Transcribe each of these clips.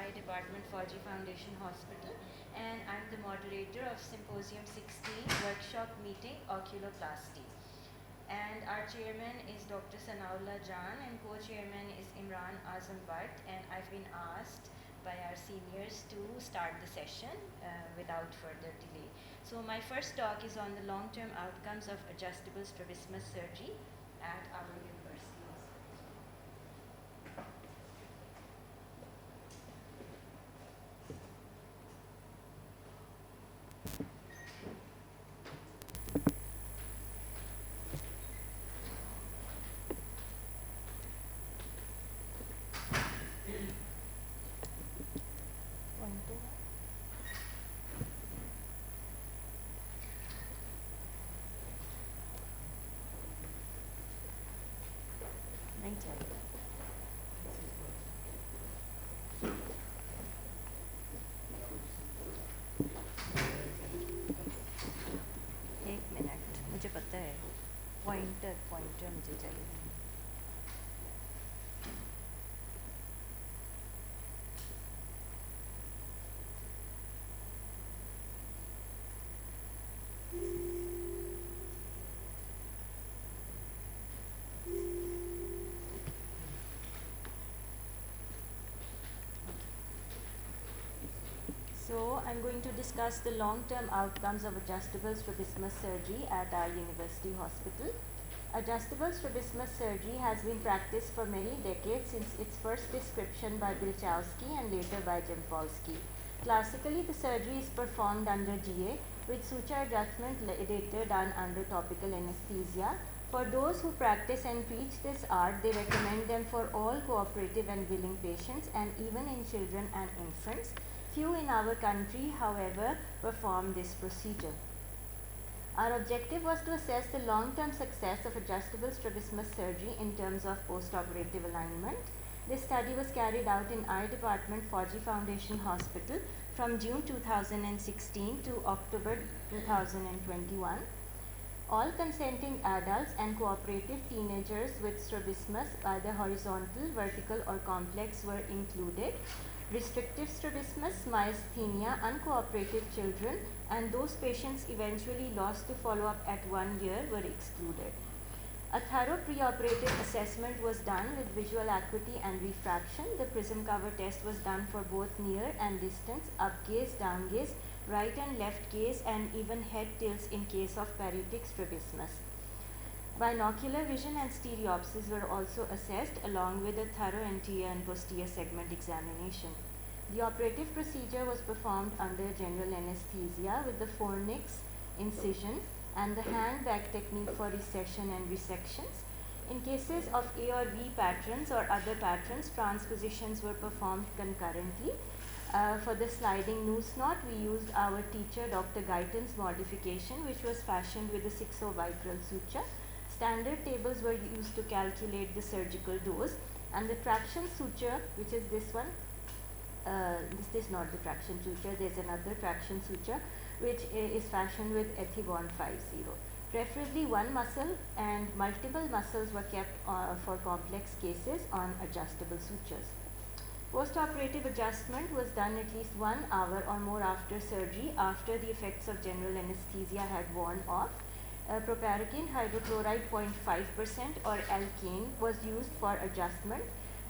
Eye Department, Fauji Foundation Hospital, and I'm the moderator of Symposium 16 workshop meeting Oculoplasty. And our chairman is Dr. Sanaullah Jan, and co-chairman is Imran Azam Bhatt, and I've been asked by our seniors to start the session without further delay. So my first talk is on the long-term outcomes of adjustable strabismus surgery at our university. एक minute, मुझे पता है pointer मुझे चाहिए. So I'm going to discuss the long-term outcomes of adjustable strabismus surgery at our university hospital. Adjustable strabismus surgery has been practiced for many decades since its first description by Bilchowski and later by Jampolsky. Classically, the surgery is performed under GA with suture adjustment later done under topical anesthesia. For those who practice and preach this art, they recommend them for all cooperative and willing patients and even in children and infants. Few in our country, however, perform this procedure. Our objective was to assess the long-term success of adjustable strabismus surgery in terms of post-operative alignment. This study was carried out in Eye Department, Fauji Foundation Hospital from June 2016 to October 2021. All consenting adults and cooperative teenagers with strabismus, either horizontal, vertical or complex, were included. Restrictive strabismus, myasthenia, uncooperative children, and those patients eventually lost to follow-up at 1 year were excluded. A thorough preoperative assessment was done with visual acuity and refraction. The prism cover test was done for both near and distance, up gaze, down gaze, right and left gaze, and even head tilts in case of paretic strabismus. Binocular vision and stereopsis were also assessed along with a thorough anterior and posterior segment examination. The operative procedure was performed under general anesthesia with the fornix incision and the hand-bag technique for recession and resections. In cases of A or B patterns or other patterns, transpositions were performed concurrently. For the sliding noose knot, we used our teacher Dr. Guyton's modification, which was fashioned with a 6-vicral suture. Standard tables were used to calculate the surgical dose, and the traction suture, which is this one, this is not the traction suture, there is another traction suture which is fashioned with Ethibond 50. Preferably one muscle, and multiple muscles were kept for complex cases on adjustable sutures. Post-operative adjustment was done at least 1 hour or more after surgery, after the effects of general anesthesia had worn off. Proparacaine hydrochloride 0.5% or alkane was used for adjustment.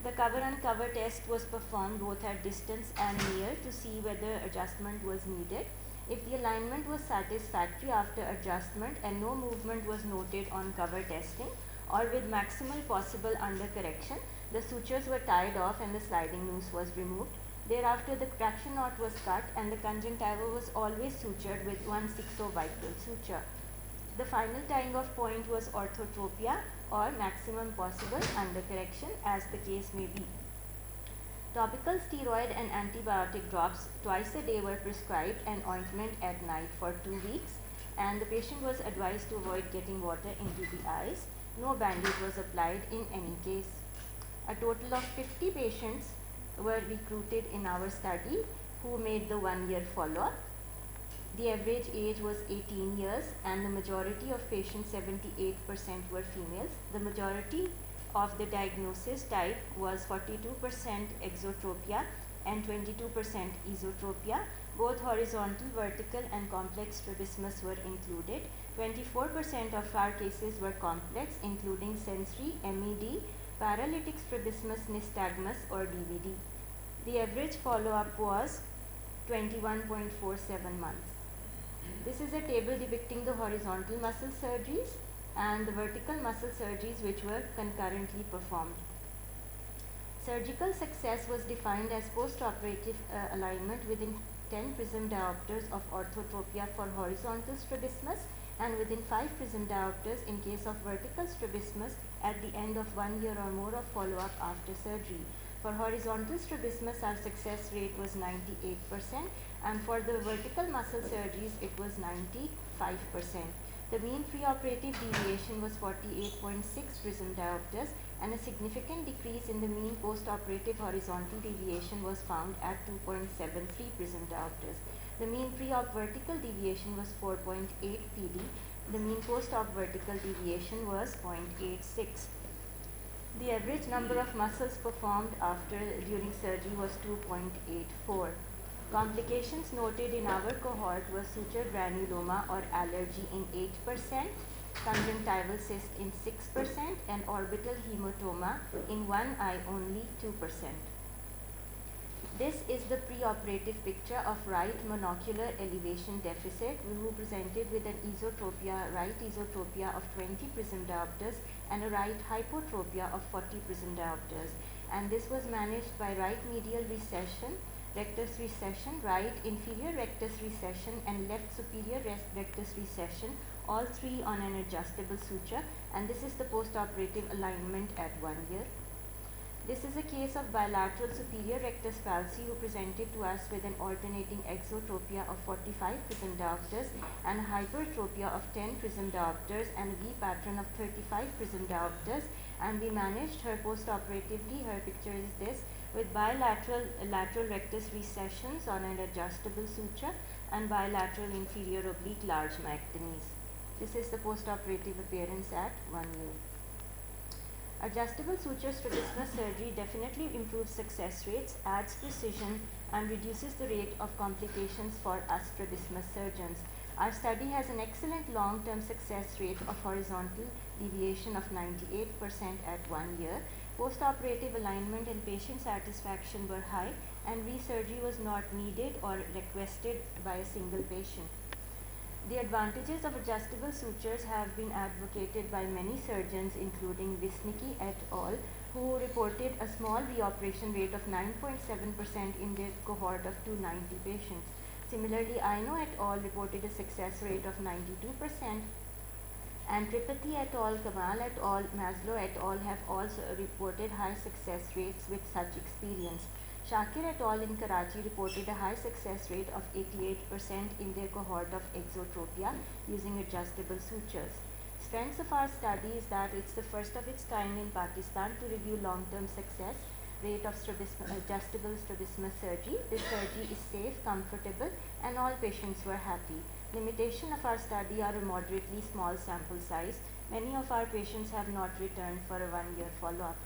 The cover-uncover test was performed both at distance and near to see whether adjustment was needed. If the alignment was satisfactory after adjustment and no movement was noted on cover testing, or with maximal possible undercorrection, the sutures were tied off and the sliding noose was removed. Thereafter, the traction knot was cut and the conjunctiva was always sutured with 1/6-vicral suture. The final tying off point was orthotropia or maximum possible undercorrection, as the case may be. Topical steroid and antibiotic drops twice a day were prescribed and ointment at night for 2 weeks, and the patient was advised to avoid getting water into the eyes. No bandage was applied in any case. A total of 50 patients were recruited in our study who made the 1-year follow-up. The average age was 18 years and the majority of patients, 78%, were females. The majority of the diagnosis type was 42% exotropia, and 22% esotropia. Both horizontal, vertical and complex strabismus were included. 24% of our cases were complex, including sensory, MED, paralytic strabismus nystagmus or DVD. The average follow-up was 21.47 months. This is a table depicting the horizontal muscle surgeries and the vertical muscle surgeries which were concurrently performed. Surgical success was defined as post-operative alignment within 10 prism diopters of orthotropia for horizontal strabismus and within 5 prism diopters in case of vertical strabismus at the end of 1 year or more of follow-up after surgery. For horizontal strabismus, our success rate was 98%, and for the vertical muscle surgeries, it was 95%. The mean preoperative deviation was 48.6 prism diopters, and a significant decrease in the mean post-operative horizontal deviation was found at 2.73 prism diopters. The mean pre-op vertical deviation was 4.8 PD. The mean post-op vertical deviation was 0.86. The average number of muscles performed during surgery was 2.84. Complications noted in our cohort were suture granuloma or allergy in 8%, conjunctival cyst in 6%, and orbital hematoma in one eye only 2%. This is the preoperative picture of right monocular elevation deficit who presented with an right esotropia of 20 prism diopters and a right hypotropia of 40 prism diopters. And this was managed by right medial recession, rectus recession, right inferior rectus recession, and left superior rectus recession, all three on an adjustable suture, and this is the post-operative alignment at 1 year. This is a case of bilateral superior rectus palsy who presented to us with an alternating exotropia of 45 prism diopters and a hypertropia of 10 prism diopters and a V pattern of 35 prism diopters, and we managed her post-operatively. Her picture is this, with bilateral lateral rectus recessions on an adjustable suture and bilateral inferior oblique large myectomies. This is the post-operative appearance at 1 year. Adjustable suture strabismus surgery definitely improves success rates, adds precision, and reduces the rate of complications for us strabismus surgeons. Our study has an excellent long-term success rate of horizontal deviation of 98% at 1 year. Post-operative alignment and patient satisfaction were high, and resurgery was not needed or requested by a single patient. The advantages of adjustable sutures have been advocated by many surgeons, including Visnicki et al., who reported a small reoperation rate of 9.7% in their cohort of 290 patients. Similarly, Aino et al. Reported a success rate of 92%, and Tripathi et al., Kamal et al., Maslow et al. Have also reported high success rates with such experience. Shakir et al. In Karachi reported a high success rate of 88% in their cohort of exotropia using adjustable sutures. Strengths of our study is that it's the first of its kind in Pakistan to review long-term success rate of adjustable strabismus surgery. This surgery is safe, comfortable, and all patients were happy. Limitation of our study are a moderately small sample size. Many of our patients have not returned for a 1 year follow-up.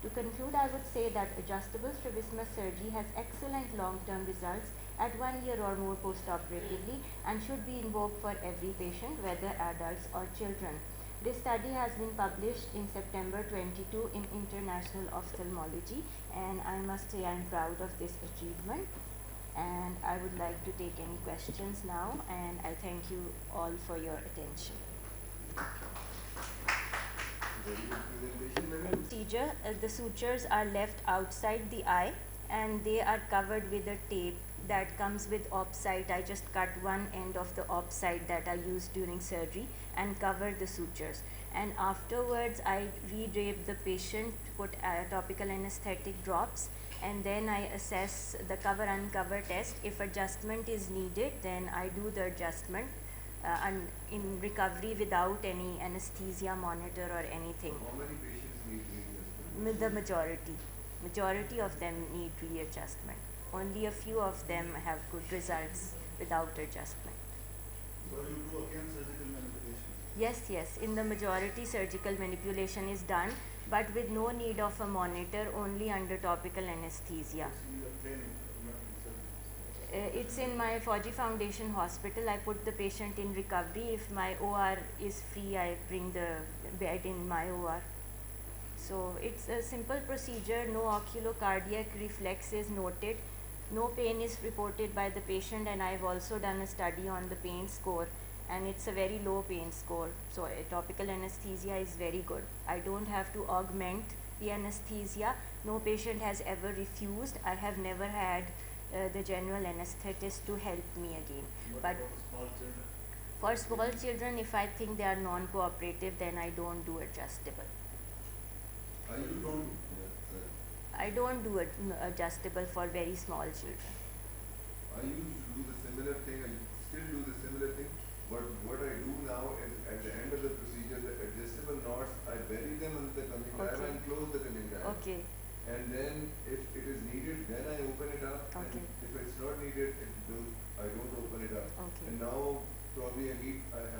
To conclude, I would say that adjustable strabismus surgery has excellent long-term results at 1 year or more post-operatively and should be invoked for every patient, whether adults or children. This study has been published in September 22 in International Ophthalmology, and I must say I am proud of this achievement. And I would like to take any questions now, and I thank you all for your attention. Procedure, the sutures are left outside the eye and they are covered with a tape that comes with op site. I just cut one end of the op site that I used during surgery and cover the sutures, and afterwards I re-drape the patient, put topical anesthetic drops, and then I assess the cover uncover test. If adjustment is needed, then I do the adjustment and in recovery without any anesthesia monitor or anything. How many patients need readjustment? The majority of them need readjustment. Only a few of them have good results without adjustment. So you do again surgical manipulation? Yes, in the majority surgical manipulation is done, but with no need of a monitor, only under topical anesthesia. It's in my Fauji Foundation hospital. I put the patient in recovery. If my OR is free, I bring the bed in my OR. So it's a simple procedure. No oculocardiac reflex is noted. No pain is reported by the patient, and I've also done a study on the pain score, and it's a very low pain score. So topical anesthesia is very good. I don't have to augment the anesthesia. No patient has ever refused. I have never had the general anesthetist to help me again. But for small children, if I think they are non-cooperative, then I don't do adjustable. I don't do adjustable for very small children. I used to do the similar thing, I still do the similar thing, but what I do now is at the end of the procedure, the adjustable knots, I bury them under the conjunctiva and close the conjunctiva. Okay. And then if it is needed, then I open it up. Okay. And if it's not needed, I don't open it up. Okay. And now probably I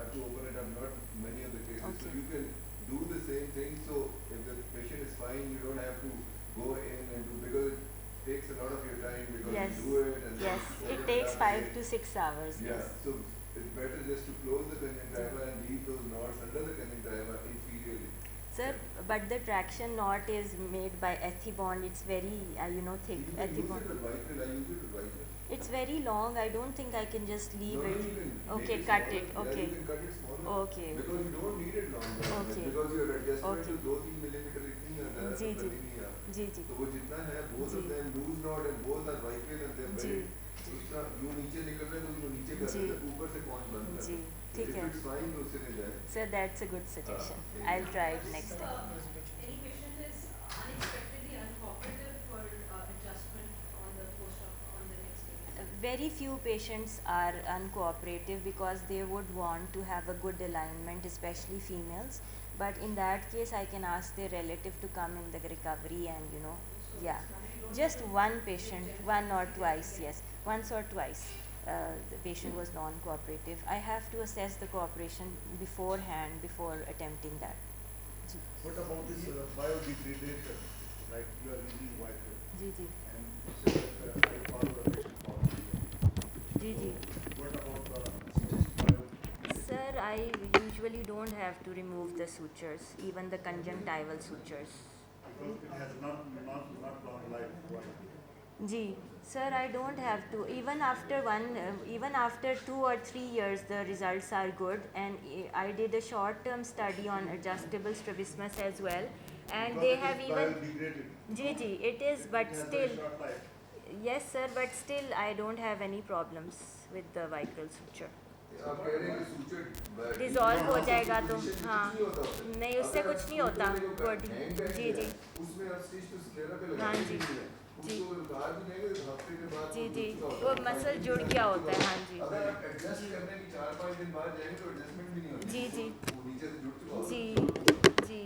have to open it up, not many of the cases. Okay. So you can do the same thing. So if the patient is fine, you don't have to go in and do, because it takes a lot of your time, because Yes. you do it and Yes, then it open takes up 5 again. to 6 hours. Yeah, Yes. so it's better just to close the conjunctiva and leave those knots under the conjunctiva inferiorly. Sir, but the traction knot is made by ethibond. It's very, thick. You can use Ethibond. it with Vicryl. I use it with Vicryl. It's very long. I don't think I can just leave No, it. you can Okay, make cut smaller. it. Yeah, Okay. you can cut it smaller. Okay. Because you don't need it longer. Okay. Because your adjustment Okay. to 2-3 millimeter इतनी है, ज़्यादा जी, तो जी। करनी नहीं है आप। जी जी तो वो जितना है, both of ji. them loose knot and both are Vicryl and they're ji buried. तो उसका जो नीचे निकल रहा है तो उसको नीचे कर जी। देते हैं, ऊपर से कौन बंद कर जी, देते हैं। ठीक If है। it's fine तो उससे नहीं जाए। Sir, that's a good suggestion. yeah. I'll try it next time. Any patient is unexpectedly uncooperative for adjustment on the on the next day. Very few patients are uncooperative because they would want to have a good alignment, especially females. But in that case, I can ask their relative to come in the recovery and, yeah. Just one patient, one or twice, yes. Once or twice, the patient was non-cooperative. I have to assess the cooperation beforehand before attempting that. Ji What about this biodegradation? Like you are using Vicryl ji ji and you say that I follow the patient policy. Ji ji. What about the biodegradation? Sir, I usually don't have to remove the sutures, even the conjunctival sutures. Because it has not long life. Ji, sir, I don't have to. Even after 2 or 3 years, the results are good. And I did a short-term study on adjustable strabismus as well, and Because they it have is even. biodegraded. Ji, it is, but It has still. very short life. Yes, sir, but still, I don't have any problems with the Vicryl suture. आप कह रहे हैं कि suture dissolve हो जाएगा तो कुछ हाँ नहीं होता उससे। नहीं उससे अगर कुछ नहीं होता आप suture बॉडी hang बैठ जी गया, जी उसमें आप stitch to sclera पे हाँ लगाएंगे जी, नहीं है। जी। उसको उतार भी देंगे तो हफ्ते के बाद जी वो जी जुड़ चुका वो होता है। मसल जुड़ गया होता है हाँ जी अगर आप एडजस्ट करने की 4-5 दिन बाद जाएंगे तो एडजस्टमेंट भी नहीं होती। जी जी वो नीचे से जुड़ चुका होता जी है। जी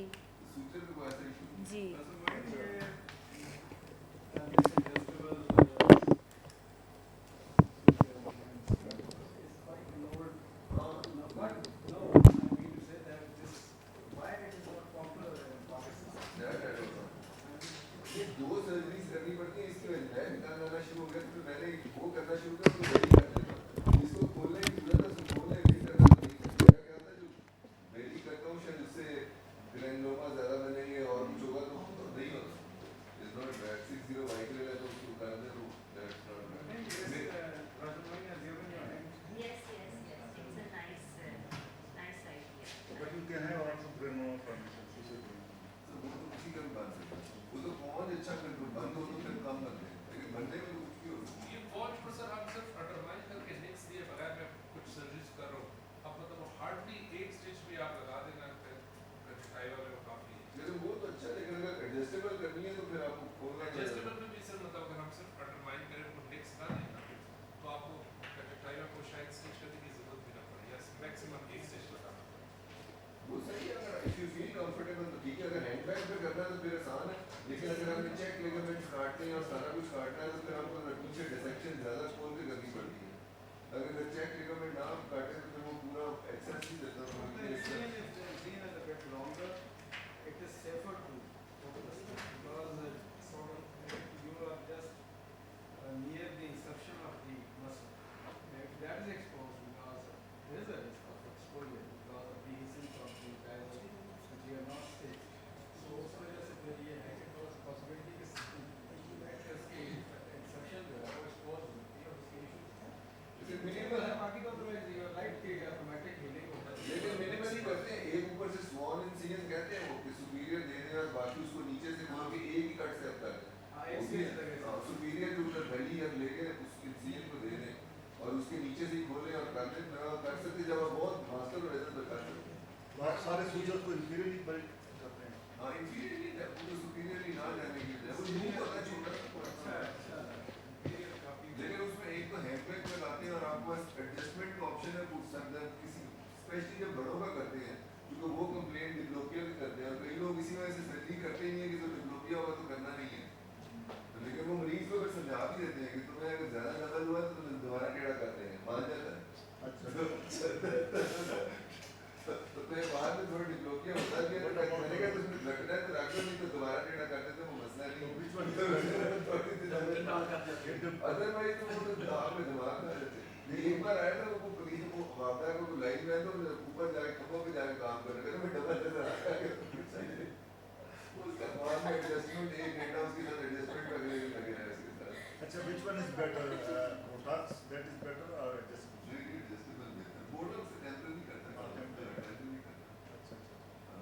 suture पे कोई ऐसा issue नहीं। जी That I don't know। ये 2 सर्जरीज करनी पड़ती है इसकी वजह से निकालना आना शुरू हो गया तो मैंने वो करना शुरू किया तो बेली कर देता। इसको खोलने की जरूरत है, उसको खोलने नहीं करना तो नहीं करना। मेरा क्या था जो बेली करता हूँ शायद उससे ग्रैनुलोमा ज़्यादा बनेंगे और कुछ होगा तो नहीं होता। It's not bad। 60 Vicryl है तो उसको उतार दे तो that's not bad। yes it's a nice idea But you can have also granuloma formation. तो वो तो किसी का भी बात नहीं। वो तो बहुत अच्छा कंट्रोल बंद हो तो फिर कम बनते हैं, लेकिन बनने में तो कुछ भी होता है। ये वॉच पर सर आप सिर्फ अटरमाइन करके नेक्स्ट दिए बगैर मैं कुछ सर्जरीज कर रहा हूँ अब मतलब हार्डली एक स्टिच भी आप लगा देना कंजक्टिवा में वो काफी लेकिन वो तो अच्छा है, लेकिन अगर एडजस्टेबल करनी है तो फिर आपको खोलना चाहिए। एडजस्टेबल में भी सर मतलब अगर हम सिर्फ अटरमाइन करें वो नेक्स्ट ना दें ना तो आपको कंजक्टिवा को शायद स्टिच करने की जरूरत भी ना पड़े या मैक्सिमम एक स्टिच लगाना पड़े वो सही है, अगर इफ यू फील कंफर्टेबल तो ठीक है। अगर हैंडबैग पे करना है तो फिर आसान है, लेकिन अगर आपने चेक लिगामेंट्स काटने हैं और सारा कुछ काटना है तो फिर आपको पीछे डिसेक्शन ज़्यादा खोल के करनी पड़ती है। अगर चेक लिगामेंट ना आप काटें तो फिर वो पूरा एक्सेस ही देता है। It is safer to because sort of you are just near the insertion of the muscle. If that is exposed, because there is a risk of exposure because of dehiscence of the thyroid which we are not safe. So उस वजह से फिर ये है कि थोड़ा सा possibility कि factors की insertion जो है वो expose होती है और उसके issues हैं. लेकिन Minimal मिनिमल है बाकी तो otherwise you are right कि automatic healing होता है. लेकिन मिनिमल ही करते हैं, एक ऊपर से स्वान इंसिजन कहते हैं वो कि सुपीरियर दे दें और बाकी उसको नीचे से बोल के एक ही कट से अब कर दें. हाँ, एक से लगे. सुपीरियर जो उधर गली अब लेके उस इंसिजन को दे दें और उसके नीचे से ही खोलें और कर दें. कर सकते जब आप बहुत मास्टर हो जाते तो कर सकते. सारे सूजन को इंफीरियरली बिल्ड करते हैं. हाँ इंफीरियरली जब वो सुपीरियरली ना जाने के लिए वो यूं होता है छोटा सा अच्छा अच्छा. लेकिन उसमें एक तो हैंडबैग लगाते हैं और आपके पास एडजस्टमेंट का ऑप्शन है. कुछ सर्दर किसी स्पेशली जब बड़ों का करते हैं क्योंकि वो कंप्लेंट डिप्लोपिया भी करते हैं और कई लोग इसी वजह से सर्जरी करते ही नहीं है कि जो डिप्लोपिया होगा तो करना नहीं है. लेकिन वो मरीज को अगर समझा भी देते हैं कि तुम्हें अगर ज्यादा नकल हुआ तो तुम्हें दोबारा टेढ़ा कर देंगे, मान जाता है. अच्छा. तो बाद में थोड़ा डिप्लोपिया होता है कि अगर मैंने कहा तुम्हें लगना है तो रख दो, नहीं तो दोबारा टेढ़ा कर देते वो मसला नहीं. अदरवाइज तो वो तो आपने दिमाग में रहते. एक बार आया था वो पुलिस को वापस को लाइन में तो ऊपर जाके खम्भों पे जाके काम कर रहे थे. मैं डबल नजर आ गया उसका बाद में एडजस्टमेंट एक घंटा उसके साथ एडजस्टमेंट करने में लगे रहे उसके साथ. अच्छा, which one is better? Botox that is better or adjustable? Adjustable बेहतर. बोटॉक्स से टेम्पररी करता है. टेम्पररी करता है. अच्छा अच्छा.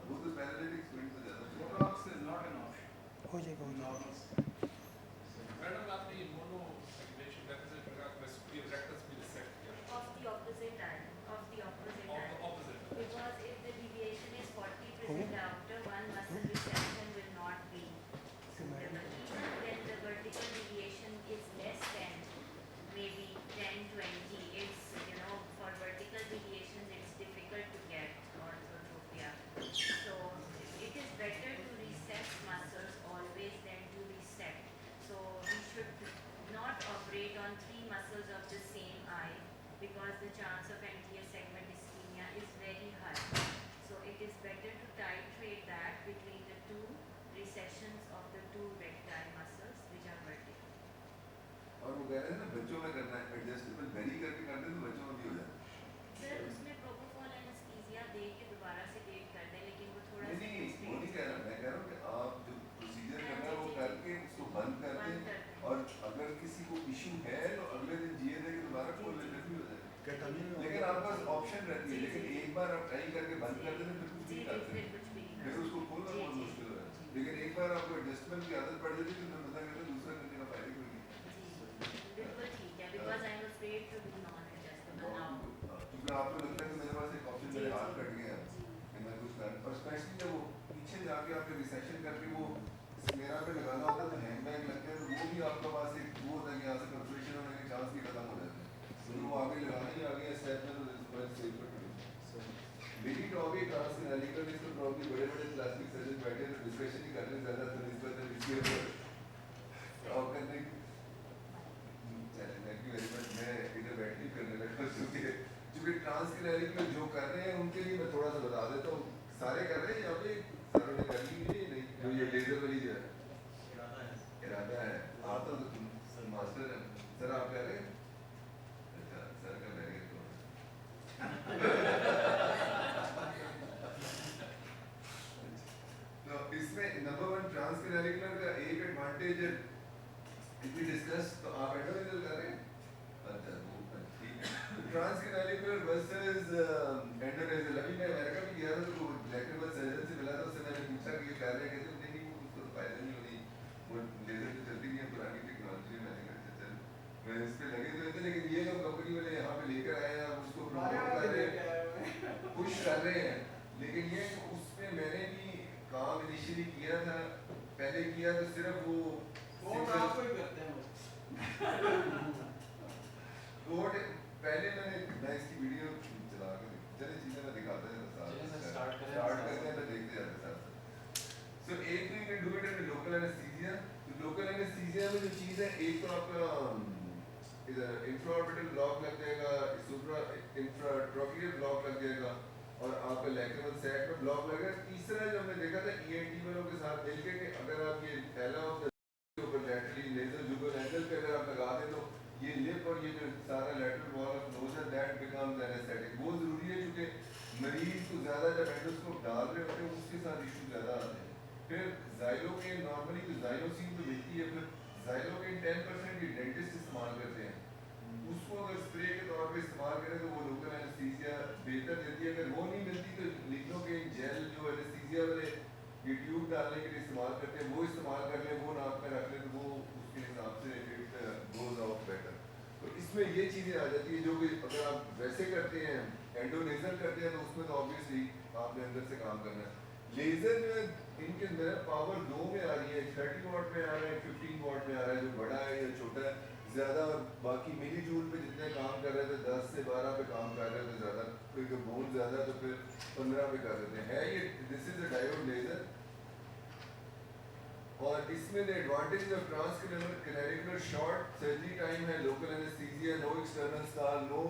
वो तो पैरालिटिक स्प्रिंट से ज्यादा Botox is not an option. हो जाएगा. मैडम आपने ये मोनो एक्टिवेशन डेफिसिट का superior rectus भी reset किया. Of the opposite eye, Opposite. because if the deviation is 40% after, one muscle resection will not be suitable. Even when the vertical deviation is less than maybe 10-20, it's for vertical deviations it's difficult to get orthotropia. So it is better to reset muscles always than to reset. So we should not operate on 3 muscles of the same eye because the chance of anterior segment ischemia is very high. So it is better to titrate that between the 2 recessions of the 2 recti muscles which are vertical. और वो कह रहे हैं ना बच्चों में करना है एडजस्टेबल वेरी करके करते हैं तो बच्चों में भी हो जाता है. सर उसमें प्रोपोफॉल एनेस्थीसिया दे के दोबारा से डेट कर दें, लेकिन वो थोड़ा सा नहीं वो नहीं कह रहा. मैं कह रहा हूँ कि आप जो प्रोसीजर करना है वो करके उसको बंद कर दें और अगर किसी को इशू है तो अगले दिन जिए दे के दोबारा खोल लेते भी हो जाए. लेकिन आपके पास ऑप्शन रहती है. लेकिन एक बार आप ट्राई करके बंद कर देते फिर कुछ नहीं करते फिर उसको खोलना बहुत मुश्किल हो जाता है. लेकिन एक बार आपको एडजस्टमेंट की आदत पड़ जाती है तो मजा करते दूसरा करने का फायदा कोई नहीं. बिल्कुल ठीक है, because I am afraid to do non-adjustable now. क्योंकि आपको लगता है कि मेरे पास एक ऑप्शन मेरे हाथ कट गया कि मैं कुछ कर. और स्पेशली जब वो पीछे जाके आपके रिसेशन करके वो मेरा पे लगाना होता है तो हैंडबैग लगते हैं तो वो भी आपके पास एक वो होता है कि यहाँ से कंप्रेशन होने के चांस भी खत्म हो जाते हैं. तो वो आगे लगाना ही आगे स्टेप में तो सेफ रखना. मेरी टॉप एक क्लास में अलीगढ़ में तो प्रॉब्लम बड़े बड़े प्लास्टिक सर्जन बैठे तो डिस्कशन ही कर रहे हैं ज़्यादा तो निस्बत है इसके ऊपर टॉप करने की. Thank you very much. मैं इधर बैठ नहीं करने लगा क्योंकि ट्रांसक्रेनियल में जो कर रहे हैं उनके लिए मैं थोड़ा सा बता देता हूँ. सारे कर रहे हैं यहाँ पे सारों ने कर ली नहीं जो ये लेजर वाली जो है इरादा है. आता तो तुम मास्टर है सर आप कह रहे हैं. अच्छा सर कर रहे हैं तो इसमें नंबर 1 ट्रांसक्रेनियल का एक एडवांटेज है इफ वी डिस्कस तो आप एंडोवेजल कर रहे हैं. अच्छा वो ठीक है. Transcranial versus endonasal. अभी मैं अमेरिका में गया था तो वो इलेक्ट्रिकल सर्जन से मिला था. उससे मैंने पूछा कि ये कर रहे हैं कहते नहीं वो उसको फायदा नहीं होनी वो लेजर तो चलती नहीं है पुरानी टेक्नोलॉजी. मैंने कहा चल मैं इस पे लगे तो थे लेकिन ये लोग कंपनी वाले यहाँ पे लेकर आए हैं उसको प्रमोट कर रहे हैं पुश कर रहे हैं. लेकिन ये उसमें मैंने भी काम इनिशियली किया था. पहले किया तो सिर्फ वो आपको ही करते हैं कोड पहले मैं इसकी वीडियो चला के चलिए चीजें मैं दिखाता हूँ. स्टार्ट करते हैं मैं देखते जाते साथ. सो एक तो you can do it in local anaesthesia. तो लोकल एनेस्थीसिया में जो चीज है एक तो आपका इधर इंफ्राऑर्बिटल ब्लॉक लग जाएगा, सुप्रा इंफ्राट्रोकियल ब्लॉक लग जाएगा और आपका लैक्रिमल सैक में ब्लॉक लग रहा है। तीसरा जो हमने देखा था ENT वालों के साथ मिलके कि अगर आप ये पहला ऊपर लैटरली नेजल जुगल एंगल पे अगर आप लगा दें तो ये लिप और ये जो सारा लैटरल वॉल ऑफ नोज है दैट बिकम्स एनेस्थेटिक। वो जरूरी है क्योंकि मरीज को ज़्यादा जब एंडोस्कोप डाल रहे होते हैं उसके साथ इशू ज़्यादा आते हैं। फिर जाइलोकेन नॉर्मली तो जाइलोसिन तो मिलती है, फिर जाइलोकेन 10% ये डेंटिस्ट इस्तेमाल करते हैं, उसको अगर स्प्रे के तौर पे इस्तेमाल करें तो वो लोकल एनेस्थीसिया बेहतर देती है। अगर वो नहीं मिलती तो लिग्नोकेन जेल जो एनेस्थीसिया वाले ये ट्यूब डालने के लिए इस्तेमाल करते हैं वो इस्तेमाल कर लें, वो नाक में रख लें तो वो उसके हिसाब से इट गोज आउट बेटर। तो इसमें ये चीज़ें आ जाती है जो कि अगर आप वैसे करते हैं एंडोनेजल करते हैं तो उसमें तो ऑब्वियसली आपने अंदर से काम करना है। लेजर जो है इनके अंदर पावर 2 में आ रही है, 30 वाट में आ रहा है, 15 वाट में आ रहा है, जो बड़ा है या छोटा है ज़्यादा। बाकी मिली जूल पे जितने काम कर रहे थे 10 से 12 पे काम कर रहे थे ज़्यादा, कोई बोन ज़्यादा तो फिर 15 पे कर देते हैं। ये this is a diode laser और इसमें the advantage of transcanalicular short surgery time है, local anaesthesia, no external scar, no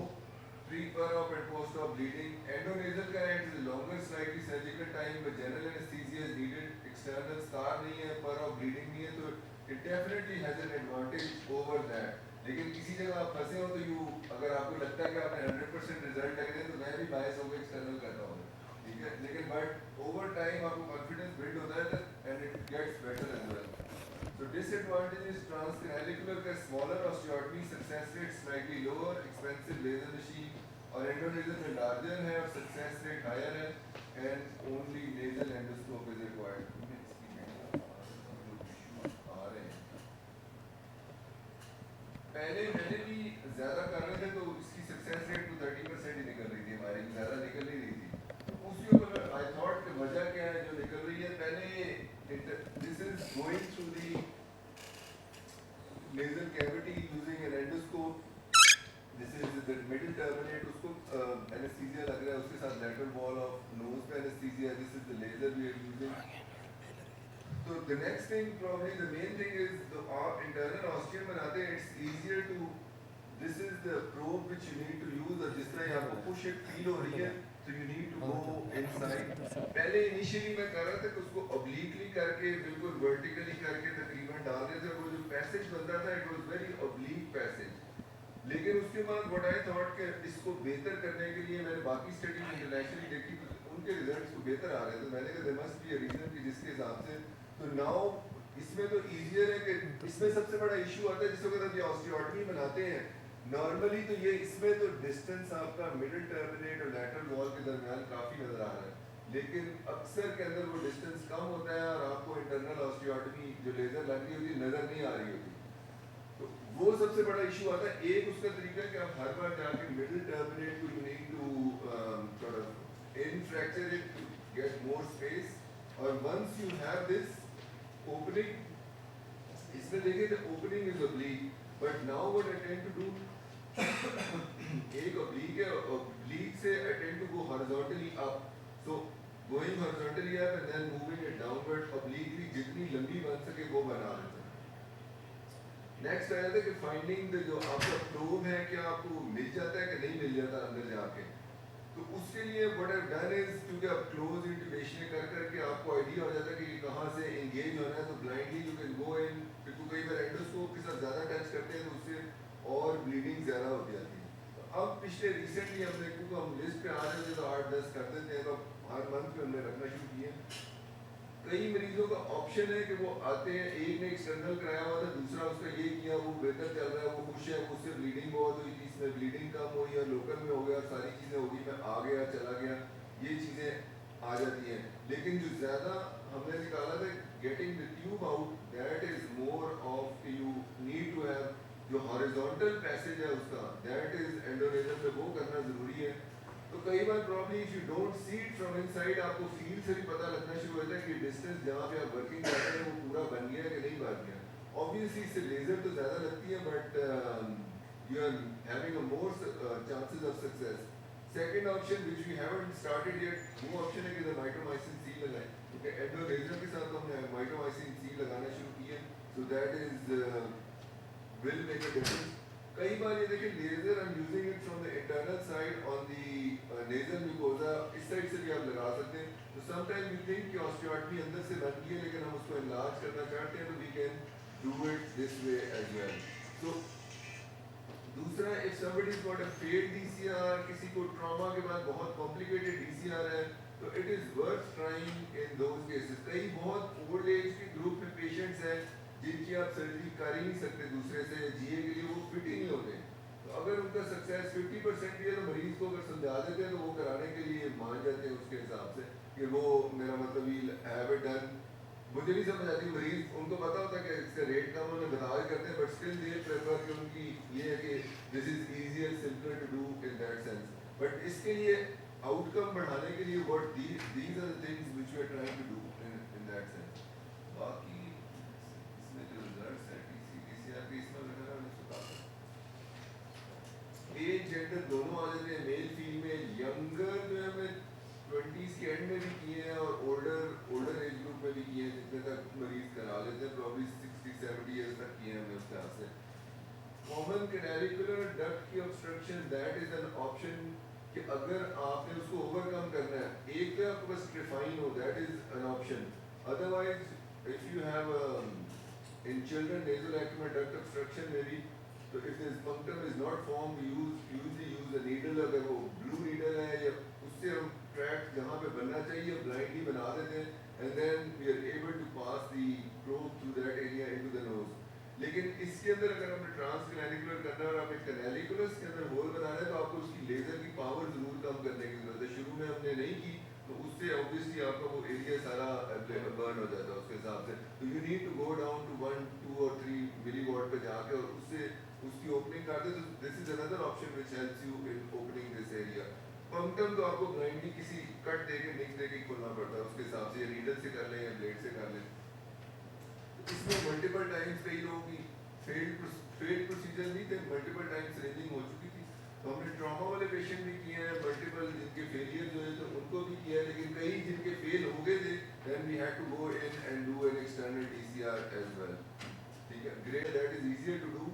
pre per op and post op bleeding. Endonasal का है it is longer slightly surgical time but general anaesthesia is needed, external scar नहीं है, per op bleeding नहीं है, तो it definitely has an advantage over that. लेकिन किसी जगह आप फंसे हो तो यू अगर आपको लगता है कि आपने 100% रिजल्ट लग रहे हैं तो मैं भी बायस होकर एक्सटर्नल करता हूँ, ठीक है। लेकिन बट ओवर टाइम आपको कॉन्फिडेंस बिल्ड होता है and it gets better as well. So disadvantage is transcranicular का smaller osteotomy success rate slightly lower, expensive laser machine, और endonasal में larger है और success rate higher है, and only nasal endoscope is required. पहले मैंने भी ज़्यादा कर रहे थे तो इसकी सक्सेस रेट तो 30% ही निकल रही थी हमारी, ज़्यादा निकल नहीं रही थी। तो उसके ऊपर आई थॉट कि वजह क्या है जो निकल रही है। पहले this is going through the nasal cavity using an endoscope, this is the middle terminate, उसको anesthesia लग रहा है, उसके साथ lateral wall of nose पे anesthesia, this is the laser we are using. So the next thing, probably the main thing is the internal ostium बनाते हैं, it's easier to, this is the probe which you need to use, और जिस तरह आपको push it feel हो रही है, so you need to go inside. पहले initially मैं कर रहा था कि उसको obliquely करके बिल्कुल vertically करके तकरीबन डाल देते थे, वो जो passage बनता था it was very oblique passage. लेकिन उसके बाद what I thought कि इसको बेहतर करने के लिए मैंने बाकी स्टडी इंटरनेशनली देखी तो उनके रिजल्ट्स को बेहतर आ रहे थे, मैंने कहा there must be a reason कि जिसके हिसाब से। तो now इसमें तो easier है कि इसमें सबसे बड़ा इशू आता है जिस वक्त आप ये ऑस्टियोटमी बनाते हैं नॉर्मली तो ये इसमें तो डिस्टेंस आपका मिडिल टर्मिनेट और लैटरल वॉल के दरमियान काफ़ी नज़र आ रहा है, लेकिन अक्सर के अंदर वो डिस्टेंस कम होता है और आपको इंटरनल ऑस्टियोटमी जो लेज़र लग रही होती है नज़र नहीं आ रही होती। तो वो सबसे बड़ा इशू आता है। एक उसका तरीका कि आप हर बार जाके मिडिल टर्मिनेट को you need to sort of infracture it to get more space, और once you have this opening, इसमें देखिए the opening is oblique, but now what I tend to do एक ऑब्लीक है, oblique से I tend to go horizontally up, so going horizontally up and then moving it downward, obliquely जितनी लंबी बन सके वो बना लेते हैं। नेक्स्ट आया था कि फाइंडिंग द जो आपका प्रोब है क्या आपको मिल जाता है कि नहीं मिल जाता अंदर जाके, तो उसके लिए व्हाट आई डन इज क्योंकि आप क्लोज इंट्यूबेशन कर करके आपको आइडिया हो जाता है कि कहाँ से एंगेज होना है, तो ब्लाइंडली यू कैन गो इन, क्योंकि कई बार एंडोस्कोप के साथ ज़्यादा टच करते हैं तो उससे और ब्लीडिंग ज़्यादा हो जाती है। तो अब पिछले रिसेंटली हमने क्योंकि हम लिस्ट पे आ रहे थे तो 8-10 कर देते हैं, तो हर मंथ में हमने रखना शुरू किया। कई मरीजों का ऑप्शन है कि वो आते हैं, एक ने एक्सटर्नल कराया हुआ था, दूसरा उसका ये किया वो बेहतर चल रहा है, वो खुश है, उससे ब्लीडिंग बहुत हुई थी, इसमें ब्लीडिंग कम हुई और लोकल में हो गया, सारी चीज़ें हो गई, मैं आ गया चला गया, ये चीज़ें आ जाती हैं। लेकिन जो ज़्यादा हमने निकाला था getting the tube out, that is more of you need to have जो हॉरिजॉन्टल पैसेज है उसका, दैट इज़ एंडोनेजल पे वो करना ज़रूरी है। तो कई बार problem if you don't see it from inside, आपको फील से भी पता लगना शुरू होता है कि डिस्टेंस जहाँ पे आप वर्किंग कर रहे हैं वो पूरा बन गया कि नहीं बन गया। ऑब्वियसली इससे लेजर तो ज़्यादा लगती है but you are having a more chances of success. Second option which we haven't started yet, वो ऑप्शन है कि माइटोमाइसिन सी लगाएं, क्योंकि एंडोलेजर के साथ हमने माइटोमाइसिन सी लगाना शुरू किया, so that is will make a difference. कई बार ये देखिए laser I am using it from the internal side on the nasal mucosa, इस साइड से भी आप लगा सकते हैं. तो समटाइम यू थिंक कि ऑस्टियोटमी अंदर से बन गई है लेकिन हम उसको इलाज करना चाहते हैं तो we can do it this way as well. तो दूसरा, if somebody has got a failed DCR, किसी को ट्रॉमा के बाद बहुत कॉम्प्लिकेटेड DCR है, तो it is worth trying in those cases. कई बहुत ओल्ड एज के ग्रुप में पेशेंट्स हैं जिनकी आप सर्जरी कर ही नहीं सकते दूसरे से, जीए के लिए वो फिट ही नहीं होते. तो अगर उनका सक्सेस 50% भी है तो मरीज को अगर समझा देते हैं तो वो कराने के लिए मान जाते हैं उसके हिसाब से कि वो मेरा मतलब ही हैव इट डन. मुझे नहीं समझ आती मरीज, उनको पता होता है कि इसका रेट कम उन्हें बता के करते हैं बट स्टिल दे प्रेफर कि उनकी ये है कि this is easier simpler to do in that sense. But इसके लिए आउटकम बढ़ाने के लिए what these are the things which we are trying to do in that sense. बाकी इसमें जो रिजल्ट्स हैं टीसीआर के इसमें वगैरह मैंने सुना एज जेंडर दोनों आ जाते हैं, मेल फीमेल. यंगर जो है मैं 20s के एंड में भी किए हैं और ओल्डर एज ग्रुप में भी किए हैं जितने तक मरीज करा लेते हैं, प्रॉब्ली 60-70 ईयर्स तक किए हैं हमने उसके हाथ से. कॉमन कैनालिकुलर डक्ट की obstruction that is an option कि अगर आपने उसको ओवरकम करना है, एक तो आपके पास ट्रिफाइन हो, that is an option. Otherwise if you have in children nasolacrimal duct obstruction में भी, तो if this punctum is not formed usually use a needle. अगर वो blue needle है या उससे हम ट्रैक जहाँ पे बनना चाहिए ब्लाइंडली बना देते हैं and then we are able to pass the probe through that area into the nose. लेकिन इसके अंदर अगर हमने ट्रांसकैनालिकुलर करना है और आप एक कैनालिकुलस के अंदर होल बनाना है तो आपको उसकी लेजर की पावर जरूर कम करने की जरूरत है. शुरू में हमने नहीं की तो उससे ऑब्वियसली आपका वो एरिया सारा बर्न हो जाता है उसके हिसाब से. तो you need to go down to 1, 2 और 3 मिलीवॉट पे जाके और उससे उसकी ओपनिंग कर दे. तो this is another option which helps you in opening this area. Punctum तो आपको ब्लाइंडली किसी कट देके निक देके खोलना पड़ता है उसके हिसाब से, या नीडल से कर लें या ब्लेड से कर लें. इसमें मल्टीपल टाइम्स कई लोगों की फेल्ड प्रोसीजर नहीं थे, मल्टीपल टाइम्स रेंजिंग हो चुकी थी. तो हमने ट्रॉमा वाले पेशेंट भी किए हैं, मल्टीपल जिनके फेलियर जो है तो उनको भी किया है, लेकिन कई जिनके फेल हो गए थे then we had to go in and do an external DCR as well. ठीक है, great, that is easier to do.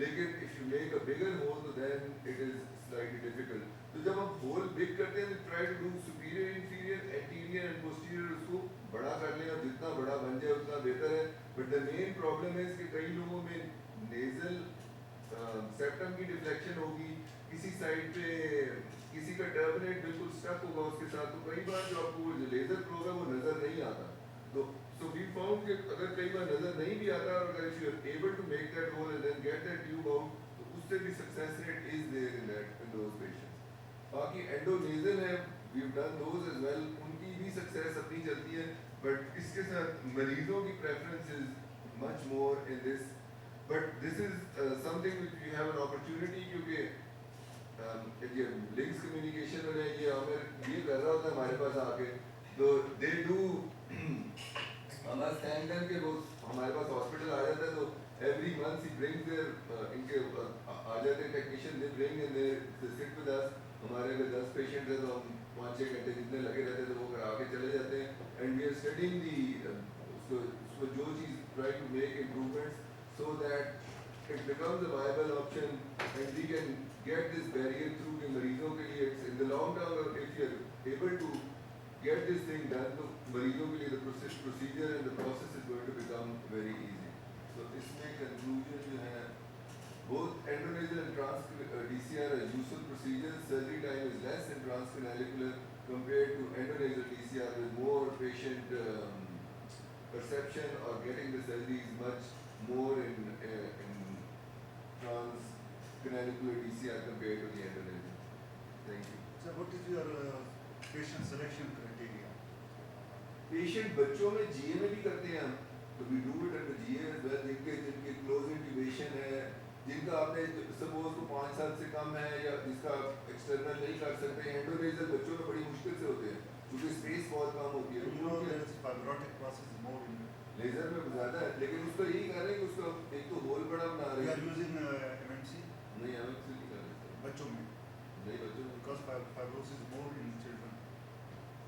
लेकिन if you make a bigger hole तो then it is slightly difficult. तो जब हम होल बिग करते हैं तो try to do superior, inferior, anterior and posterior, उसको बड़ा कर लें और जितना बड़ा बन जाए उतना बेहतर है. बट द मेन प्रॉब्लम है कि कई लोगों में नेजल सेप्टम की डिफ्लेक्शन होगी, किसी साइड पे किसी का टर्मिनेट बिल्कुल स्टक होगा उसके साथ. तो कई बार जो आपको जो लेजर प्रोब है वो नजर नहीं आता. तो सो वी फाउंड कि अगर कई बार नजर नहीं भी आता और अगर if you are able to make that hole and then get that tube out तो उससे भी success rate is there in those patients. बाकी एंडोनेजल है, we have done those as well, उनकी भी सक्सेस अपनी चलती है. बट इसके साथ मरीजों की preference is much more in this. But this is something which we have an opportunity, क्योंकि ये लिंक्स कम्युनिकेशन में ये हमें ये कर रहा होता है हमारे पास आके, तो दे डू हमारा थैंक देम कि वो हमारे पास हॉस्पिटल आ जाता है तो every month he brings their इनके आ जाते हैं technician, they bring and they sit with us. हमारे अगर 10 पेशेंट है तो हम 5-6 घंटे जितने लगे रहते हैं तो वो करा के चले जाते हैं. And we are studying the उसको जो चीज़ try to make improvements so that it becomes a viable option and we can get this barrier through. के मरीजों के लिए it's in the long term if you are able to get this thing done, तो मरीजों के लिए the procedure and the process is going to become very easy. So इसमें conclusion जो है, both endonasal and DCR are useful procedures. Surgery time is less in transcanalicular compared to endonasal DCR with more patient perception, or getting the surgery is much more in transcanalicular DCR compared to the endonasal. Thank you. So what is your patient selection criteria? Patient बच्चों में GA में भी करते हैं हम, तो we do it under GA as well. जिनके close intubation है, जिनका आपने सपोज को 5 साल से कम है या जिसका एक्सटर्नल नहीं कर सकते, एंडोनेजल बच्चों में बड़ी मुश्किल से होते हैं क्योंकि स्पेस बहुत कम होती है. You know there is fibrotic process more in. Laser में ज़्यादा है, लेकिन उसको यही कर रहे हैं कि उसका एक तो होल बड़ा बना We रहे are हैं. using MMC नहीं हमें कुछ नहीं कर रहे बच्चों में नहीं बच्चों में, because fibrosis more in children.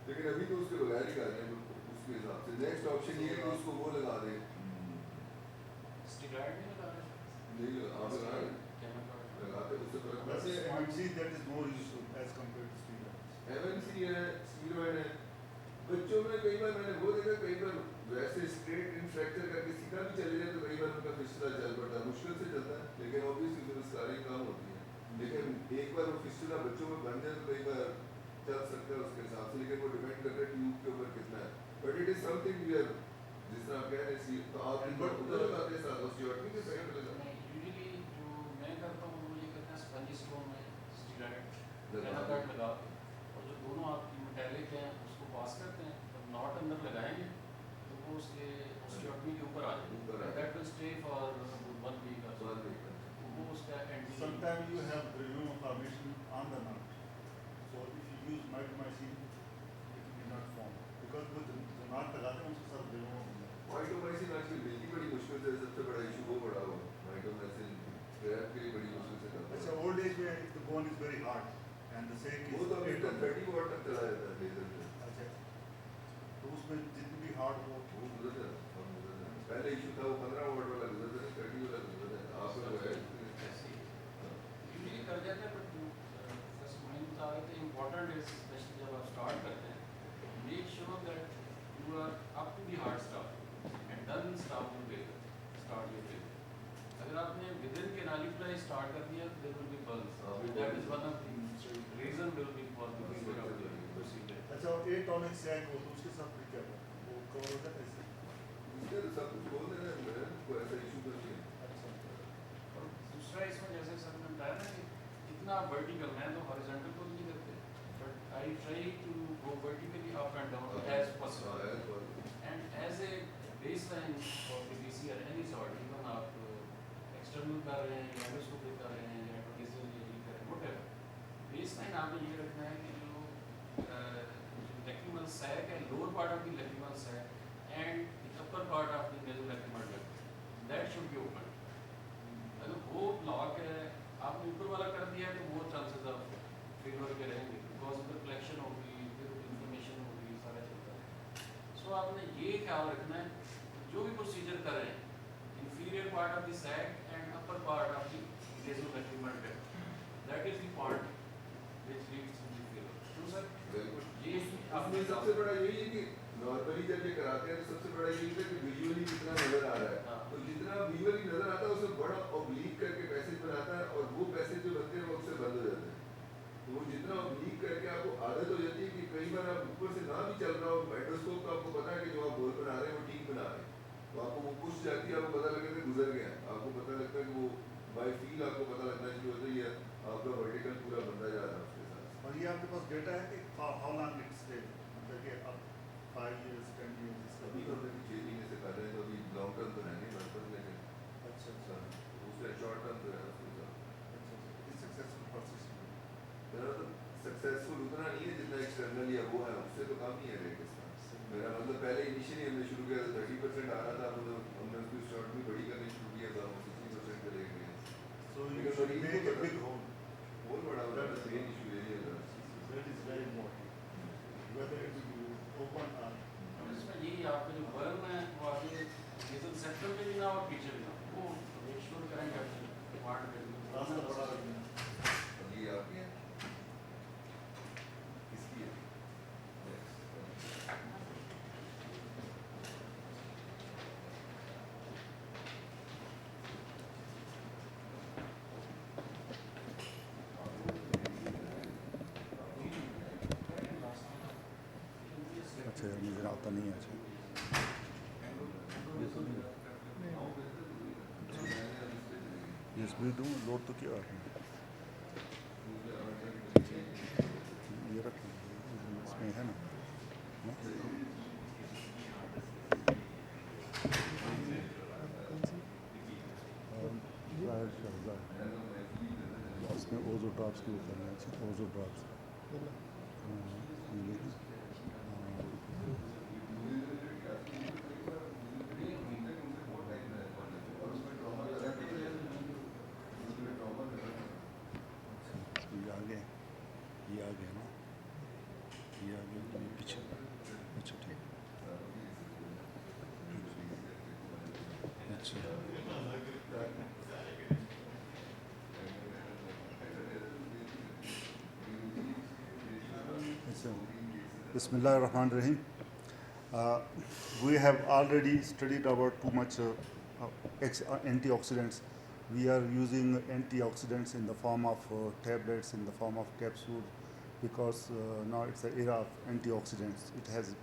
लेकिन अभी तो उसके बगैर ही कर रहे हैं उसके हिसाब से. नेक्स्ट ऑप्शन ये है कि उसको वो लगा दें. स्टेरॉइड नहीं लगा रहे? नहीं आप लगा रहे हैं. क्या मतलब लगाते उससे फर्क Let's पड़ता say है। MNC that is more useful as compared to steroids. MNC है, स्टीरॉइड है, बच्चों में कई बार मैंने वो देखा, कई बार वैसे स्ट्रेट इन फ्रैक्चर करके सीधा भी चले जाए तो कई बार उनका फिस्टुला चल पड़ता है, मुश्किल से चलता है, लेकिन ऑब्वियसली उसमें स्कारिंग कम होती है। लेकिन एक बार वो फिस्टुला बच्चों में बन जाए तो कई बार चल सकता है उसके हिसाब से, लेकिन वो डिपेंड करता है ट्यूब के ऊपर कितना है। But it is something we are, जिस तरह आप कह रहे हैं तो आप उधर लगाते हैं साथ ऑस्टियोटमी के साइड पे लगाते हैं। यूजुअली जो मैं करता हूँ वो ये करते हैं स्पंजी स्टोन में स्टीरॉइड लगा लगा के और जो दोनों आपकी मेटेलिक हैं उसको पास करते हैं, जब नॉट अंदर लगाएंगे तो वो उसके ऑस्टियोटमी के ऊपर आ ऊपर आ जाएगा, that will stay for 1 week और so वो उसका anti Sometimes you have granule formation on the knot. So if you use mitomycin, it will not form because वो जो knot लगाते हैं उसके साथ granule होता है. माइटोमाइसिन आजकल मिलती बड़ी मुश्किल से, सबसे बड़ा इशू वो पड़ा हुआ माइटोमाइसिन ग्रैब के लिए बड़ी मुश्किल से करता अच्छा, है। old age में if the bone is very hard and the sake is वो तो अभी 800. 30 वॉट तक चला जाता है लेजर से, अच्छा, तो उसमें जितनी भी hard हो वो गुजर जाता है, हम गुजर जाते हैं। पहले इशू था वो 15 वॉट वाला गुजर जाता है, 30 वाला गुजर जाता है। आप लोग है यूजुअली कर जाते हैं, बट फर्स्ट मैं बता रहे थे इम्पोर्टेंट इज स्पेशली जब आप स्टार्ट करते हैं make sure that you are up to the hard start and done start your laser start your laser. अगर आपने विद इन के नालीप्लाई स्टार्ट कर दिया तो there will be burns, that is one of the reason will be for the failure of the procedure. अच्छा, और 8 tonic sac हो तो उसके साथ फिर क्या करते हैं? वो कवर हो जाता है इससे? इसलिए तो सब कुछ बोल देना है, कोई ऐसा इशू तो नहीं है। अच्छा, और दूसरा इसमें जैसे सर ने बताया ना कि इतना वर्टिकल, मैं तो हॉरिजॉन्टल को नहीं करते, but I try to go vertically up and down as possible and as a baseline for the BCR any sort, even आप एक्सटर्नल कर रहे हैं या एंडोस्कोपी कर रहे हैं या ट्रांजिशन कर रहे हैं, व्हाटएवर बेसलाइन आपने ये रखना है कि जो लेक्रिमल सैक है, lower part of the lacrimal sac and the upper part of the nasal lacrimal duct that should be open. अगर वो ब्लॉक है आपने ऊपर वाला कर दिया है तो वो चांसेस ऑफ फेलियर के रहेंगे, बिकॉज उधर फ्लेक्शन होगी, फिर इन्फ्लेमेशन होगी, सारा चलता है। सो आपने ये ख्याल रखना है जो भी प्रोसीजर कर रहे हैं, inferior part of the sac and upper part of the nasolacrimal duct, that is the part which leads to the failure. True sir? बिल्कुल। ये उसमें सबसे बड़ा यही है कि नॉर्मली जब ये कराते हैं तो सबसे बड़ा यही है कि विजुअली कितना नजर आ रहा है, तो जितना विजुअली नजर आता है उससे बड़ा ऑब्लीक करके पैसेज बनाता है और वो पैसेज जो बनते हैं वो अक्सर बंद हो जाते हैं। तो वो जितना ऑब्लीक करके आपको आदत हो जाती है कि कई बार आप ऊपर से ना भी चल रहा हो माइक्रोस्कोप तो आपको पता है कि जो आप गोल बना रहे हैं वो ठीक बना रहे हैं, तो आपको वो पुश जाती है, आपको पता लगता है कि गुजर गया, आपको पता लगता है कि वो बाय फील आपको पता लगता है कि होता ही है आपका वर्टिकल पूरा बनता जा रहा है उसके साथ। और ये आपके पास डेटा है कि हाउ लॉन्ग इट स्टे, मतलब कि अब 5 years 10 years इसका अभी तो हम 6 महीने से कर रहे हैं, तो अभी लॉन्ग टर्म तो है नहीं बस पर, लेकिन अच्छा अच्छा उसका शॉर्ट टर्म तो है उसके साथ। सक्सेसफुल प्रोसेस मेरा तो सक्सेसफुल उतना नहीं है जितना एक्सटर्नल या वो है, उससे तो कम ही है रेट इसका। मेरा मतलब पहले इनिशियली हमने शुरू किया था 30% आ रहा था, हमने उसकी शॉर्ट भी बड़ी करनी शुरू किया था, हम 60% पे ले गए। so you should make a big hole, बहुत बड़ा हो रहा है, मेन इशू यही है। that is very important, whether it will be open or और इसमें यही आपका जो बर्न है वो आगे नेजल सेक्टर में भी ना और पीछे भी ना, वो मेक श्योर करेंगे आप पार्ट में रास्ता बड़ा है। अब ये आपकी है किसकी है? अच्छा यार मुझे आता नहीं है। अच्छा USB दूँ लोड तो किया आपने, ये रख इसमें है ना, इसमें ओजो ड्रॉप्स की ऊपर है, ओजो ड्रॉप्स ये आगे ना, ये आगे ये पीछे। अच्छा ठीक, अच्छा Bismillahirrahmanirrahim. We have already studied about too much antioxidants. We are using antioxidants in the form of tablets, in the form of capsules, because now it's an era of antioxidants. It has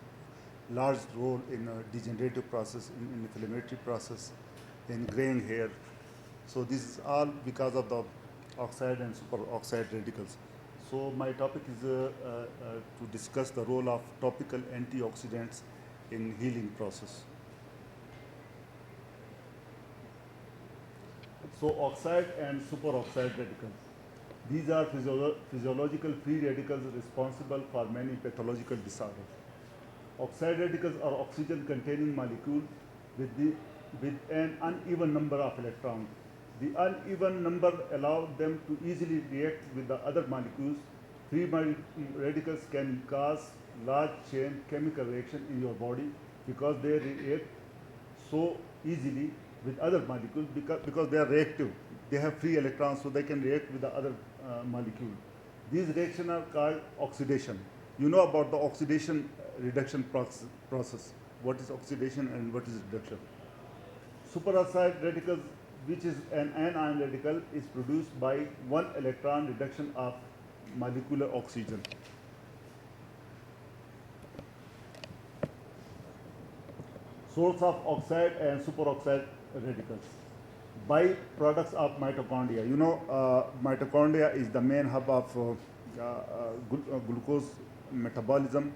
large role in degenerative process, in inflammatory process, in graying hair. So this is all because of the oxide and superoxide radicals. So my topic is to discuss the role of topical antioxidants in healing process. So oxide and superoxide radicals. These are physiological free radicals responsible for many pathological disorders. Oxide radicals are oxygen-containing molecules with an uneven number of electrons. The uneven number allows them to easily react with the other molecules. Free radicals can cause large chain chemical reaction in your body because they react so easily with other molecules because they are reactive. They have free electrons, so they can react with the other molecule. These reactions are called oxidation. You know about the oxidation reduction process. What is oxidation and what is reduction? Superoxide radicals, which is an anion radical, is produced by one electron reduction of molecular oxygen. Source of oxide and superoxide radicals. Byproducts of mitochondria. You know, mitochondria is the main hub of glucose metabolism,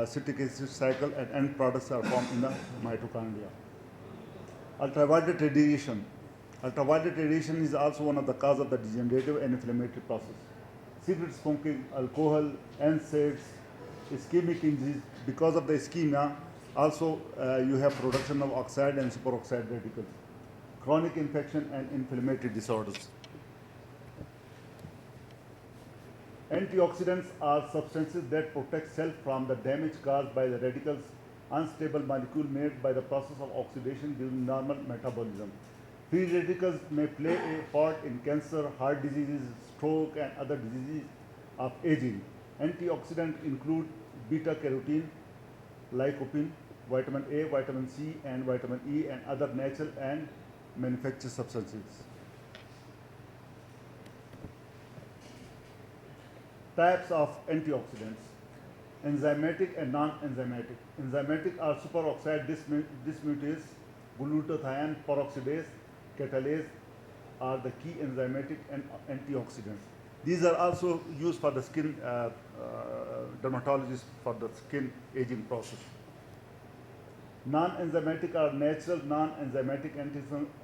citric acid cycle, and end products are formed in the mitochondria. Ultraviolet radiation. Ultraviolet radiation is also one of the cause of the degenerative and inflammatory process. Cigarette smoking, alcohol, NSAIDs, ischemic injuries. Because of the ischemia, also you have production of oxide and superoxide radicals. Chronic infection and inflammatory disorders. Antioxidants are substances that protect cells from the damage caused by the radicals, unstable molecule made by the process of oxidation during normal metabolism. Free radicals may play a part in cancer, heart diseases, stroke, and other diseases of aging. Antioxidants include beta-carotene, lycopene, vitamin A, vitamin C, and vitamin E, and other natural and manufactured substances. Types of antioxidants: enzymatic and non-enzymatic. Enzymatic are superoxide dismutase, glutathione peroxidase, catalase are the key enzymatic and antioxidants. These are also used for the skin dermatologists for the skin aging process. Non-enzymatic are natural non-enzymatic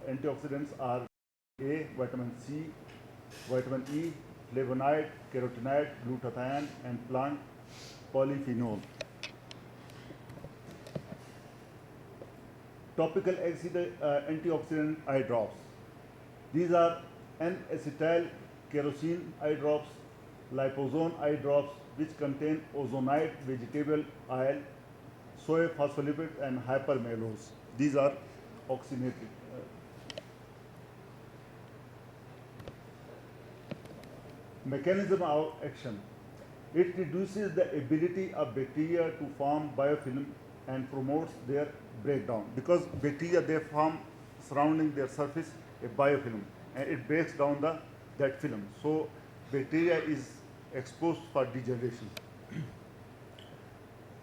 antioxidants are A, vitamin C, vitamin E, flavonoid, carotenoid, glutathione, and plant polyphenol. Topical antioxidant eye drops. These are N-acetyl kerosene eye drops, liposome eye drops, which contain ozonide vegetable oil, soy phospholipids, and hypermalose. These are oxygenated. Mechanism of action. It reduces the ability of bacteria to form biofilm and promotes their breakdown. Because bacteria, they form surrounding their surface a biofilm, and it breaks down that film. So bacteria is exposed for degeneration.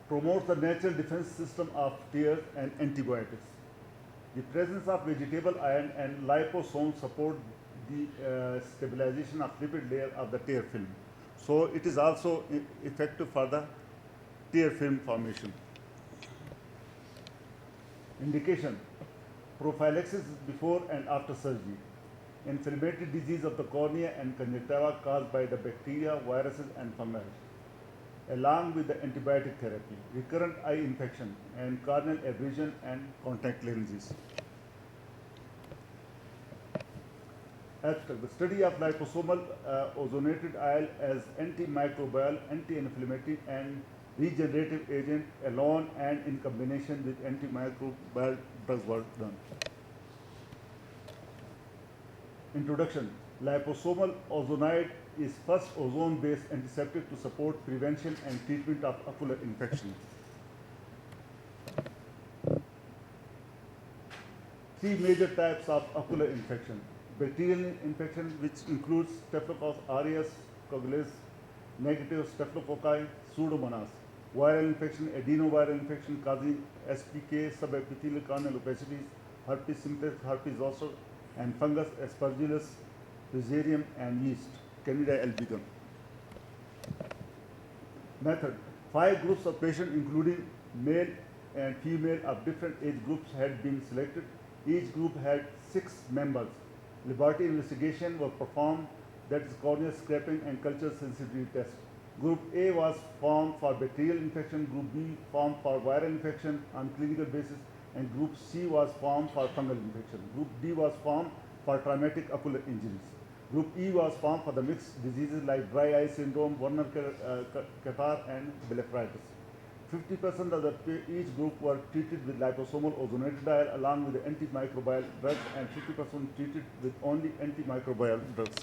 Promotes the natural defense system of tears and antibiotics. The presence of vegetable iron and liposomes support the stabilization of lipid layer of the tear film. So it is also effective for the tear film formation. Indication: prophylaxis before and after surgery. Inflammatory disease of the cornea and conjunctiva caused by the bacteria, viruses, and fungi, along with the antibiotic therapy, recurrent eye infection, and corneal abrasion and contact lenses. Abstract: the study of liposomal ozonated oil as antimicrobial, anti-inflammatory, and regenerative agent alone and in combination with antimicrobial drugs was done. Introduction. Liposomal ozonide is first ozone-based antiseptic to support prevention and treatment of ocular infection. Three major types of ocular infection. Bacterial infection, which includes Staphylococcus aureus, coagulase, negative staphylococci, pseudomonas. Viral infection, adenoviral infection causing SPK, subepithelial corneal opacities, herpes simplex, herpes zoster, and fungus, aspergillus, fusarium, and yeast, Candida albicans. Method. 5 groups of patients, including male and female of different age groups, had been selected. Each group had 6 members. Laboratory investigation was performed, that is corneal scraping and culture sensitivity test. Group A was formed for bacterial infection, Group B formed for viral infection on clinical basis, and Group C was formed for fungal infection. Group D was formed for traumatic ocular injuries. Group E was formed for the mixed diseases like dry eye syndrome, Werner catarrh, and blepharitis. 50% of each group were treated with liposomal ozonatodiol along with the antimicrobial drugs, and 50% treated with only antimicrobial drugs.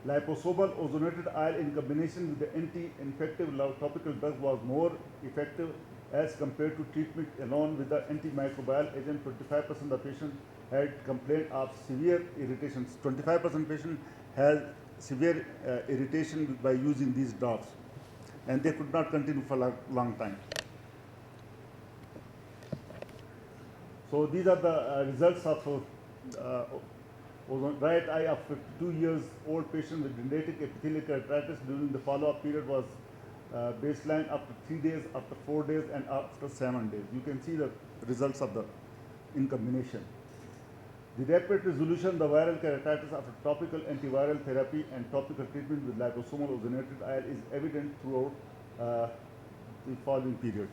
Liposomal ozonatodiol in combination with the anti-infective topical drug was more effective as compared to treatment alone with the antimicrobial agent. 25% of patients had complaint of severe irritation. 25% patients had severe irritation by using these drops, and they could not continue for a long time. So these are the results of right eye of 52 years old patient with dendritic epithelial keratitis. During the follow-up period was baseline after 3 days, after 4 days, and after 7 days. You can see the results of the in combination. The rapid resolution of the viral keratitis after topical antiviral therapy and topical treatment with liposomal ozonatodiol is evident throughout the following period.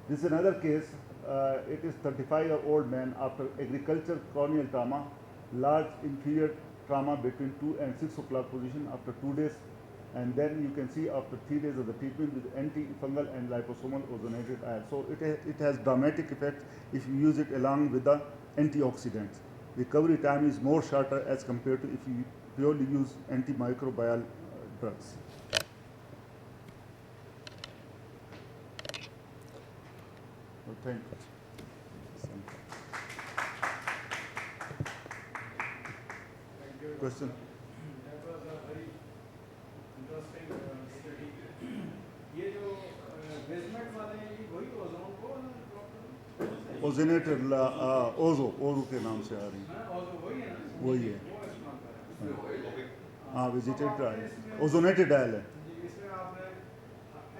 This is another case. It is 35-year-old man after agriculture corneal trauma, large inferior trauma between 2 and 6 o'clock position after 2 days, and then you can see after 3 days of the treatment with antifungal and liposomal ozonatodiol. So it has dramatic effects if you use it along with the antioxidants. Recovery time is more shorter as compared to if you purely use antimicrobial drugs. Well, thank you. Thank you. Question? That was a very interesting study. ये जो basement वाले हैं, ये वही ozone को doctor ओजोनेटर ओजो के नाम से आ रही है। ओजो वही है ना? वही है। वो इस्तेमाल कर रहे हैं। हाँ, वेजिटेटेड ओजोनेटोडाइल है। इसमें आपने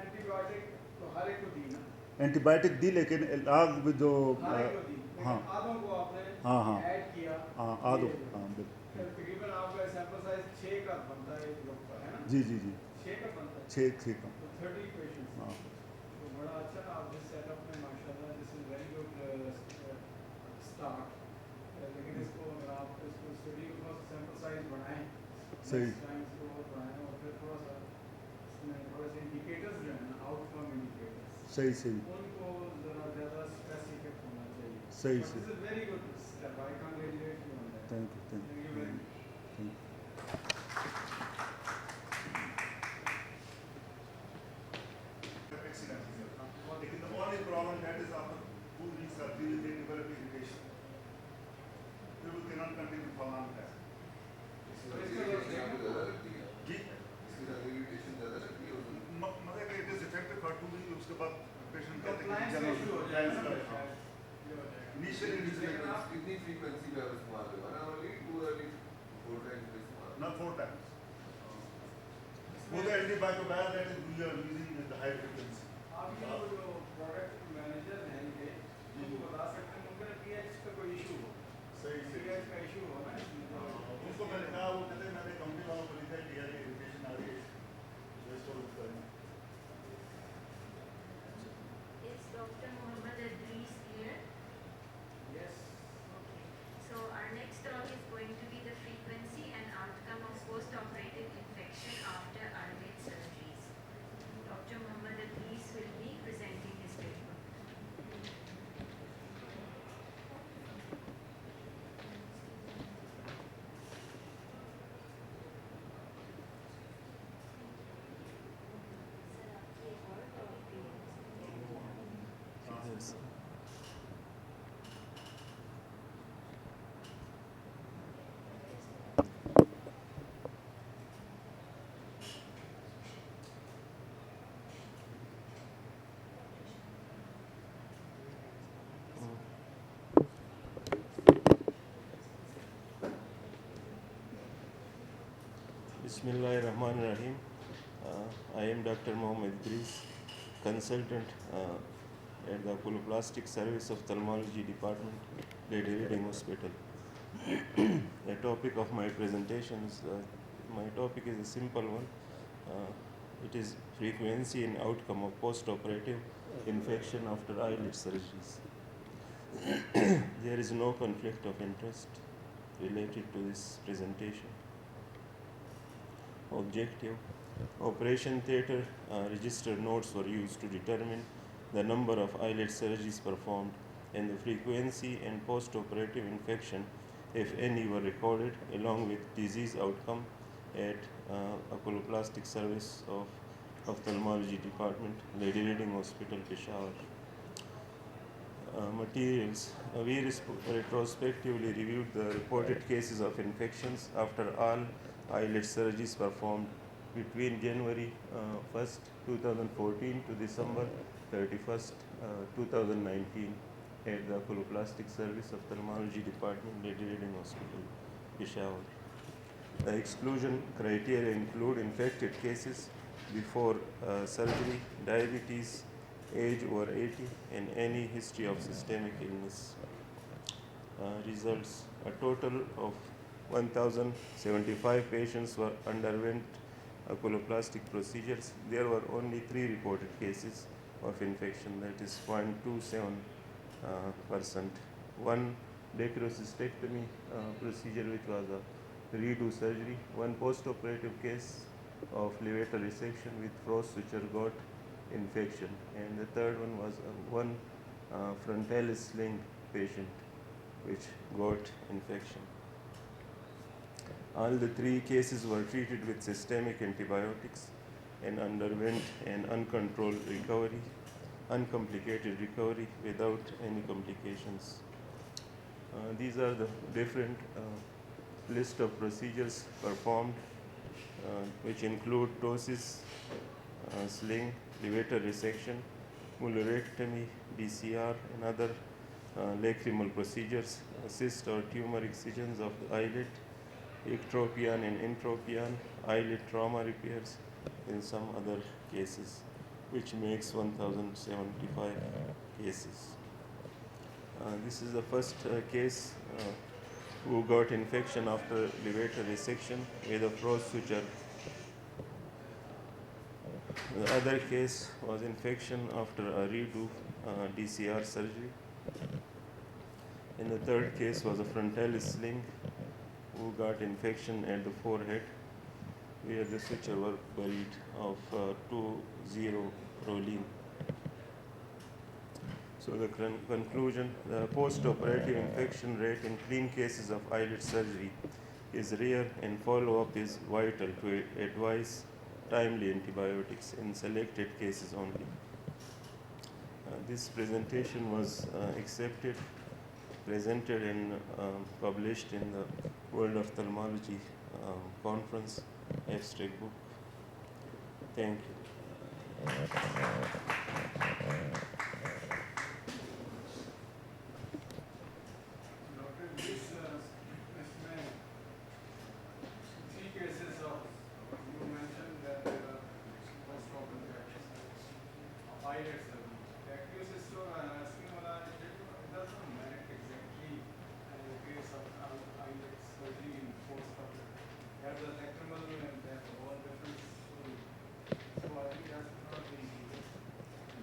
एंटीबायोटिक तो हर एक को दी ना? एंटीबायोटिक दी, लेकिन आग में जो हर एक को दी, हाँ लेकिन आधों को आपने हाँ ऐड किया। हाँ आधो हाँ बिल्कुल। तकरीबन आपका सैंपल साइज 6 का बनता है एक ग्रुप का, है ना? जी जी जी 6 का बनता है। 6 का। तो 30 पेशेंट्स। हाँ। तो बड़ा अच्छा आप जिस सेटअप में माशाल्लाह, this is very good start. लेकिन इसको अगर आप इसको स्टडी को सैंपल साइज बढ़ाएं, सही। टाइम इसको और बढ़ाएं, और फिर थोड़ा सा इसमें थोड़े से इंडिकेटर्स जो है ना, आउटकम इंडिकेटर्स, सही सही उनको ज़रा ज़्यादा स्पेसिफिक होना चाहिए। सही दिस सही। Is very good step. I congratulate you on that. Thank you thank Thank you you very much. Thank you. लेकिन the only problem that is after 2 weeks or 3 weeks they develop irritation. People cannot continue for long time. जी मतलब कि it is effective for 2 weeks, उसके बाद patient कहते हैं कि Compliance का issue हो जाएगा ना? initially it is कितनी फ्रीक्वेंसी पे आप इस्तेमाल कर रहे हो? 1 hourly, 2 hourly, 4 times पे इस्तेमाल? not 4 times. वो तो antimicrobial that is we are using with the high frequency. आप ये जो प्रोडक्ट मैनेजर हैं इनके, उनको बता सकते हैं उनका पीएच का कोई इशू हो? सही सही। पीएच का इशू हो ना? उनको मैंने कहा, वो कहते हैं मैंने कंपनी वालों को लिखा है कि यार इरिटेशन आ रही है, जो इसको करना। Is Dr. Mohammed Idris here? Yes. Okay. So our next talk is going to be the frequency and outcome of post-operative infection after eyelid surgeries. Dr. Mohammed Idris will be presenting his paper. Bismillahirrahmanirrahim. I am Dr. Mohammed Idris, consultant at the Oculoplastic Service of Ophthalmology Department, Lady Reading Hospital. The topic of my presentation is, my topic is a simple one. It is frequency and outcome of post-operative infection after eyelid surgeries. There is no conflict of interest related to this presentation. Objective: operation theatre register notes were used to determine the number of eyelid surgeries performed and the frequency and post-operative infection, if any, were recorded along with disease outcome at Oculoplastic Service of Ophthalmology Department, Lady Reading Hospital, Peshawar. Materials. We retrospectively reviewed the reported cases of infections after all eyelid surgeries performed between January 1st, 2014 to December 31st, 2019 at the Oculoplastic Service of Ophthalmology Department, Lady Reading Hospital, Peshawar. The exclusion criteria include infected cases before surgery, diabetes, age over 80, and any history of systemic illness. Results: a total of 1,075 patients underwent oculoplastic procedures. There were only 3 reported cases of infection, that is 0.27%. One dacrocystectomy procedure, which was a redo surgery. One post-operative case of levator resection with frost suture got infection, and the third one was one frontalis sling patient which got infection. All the 3 cases were treated with systemic antibiotics and underwent an uncomplicated recovery without any complications. These are the different list of procedures performed, which include ptosis, sling, levator resection, mulerectomy, DCR, and other lacrimal procedures, cyst or tumor excisions of the eyelid, ectropion and entropion, eyelid trauma repairs, and some other cases, which makes 1,075 cases. This is the first case who got infection after levator resection with a frost suture. The other case was infection after a redo DCR surgery. And the third case was a frontalis sling who got infection at the forehead where the suture were buried of 2-0 Prolene. So the conclusion: the post-operative infection rate in clean cases of eyelid surgery is rare, and follow-up is vital to advise timely antibiotics in selected cases only. This presentation was presented and published in the World Ophthalmology Conference abstract book. Thank you. Doctor, this इसमें 3 cases of, you mentioned that there are post-op infections of eyelid surgery. The accused is so asking, it doesn't merit exactly in the case of eyelid surgery in post-op. There's a lacrimal and there's a whole different story. So I think that's not the easy.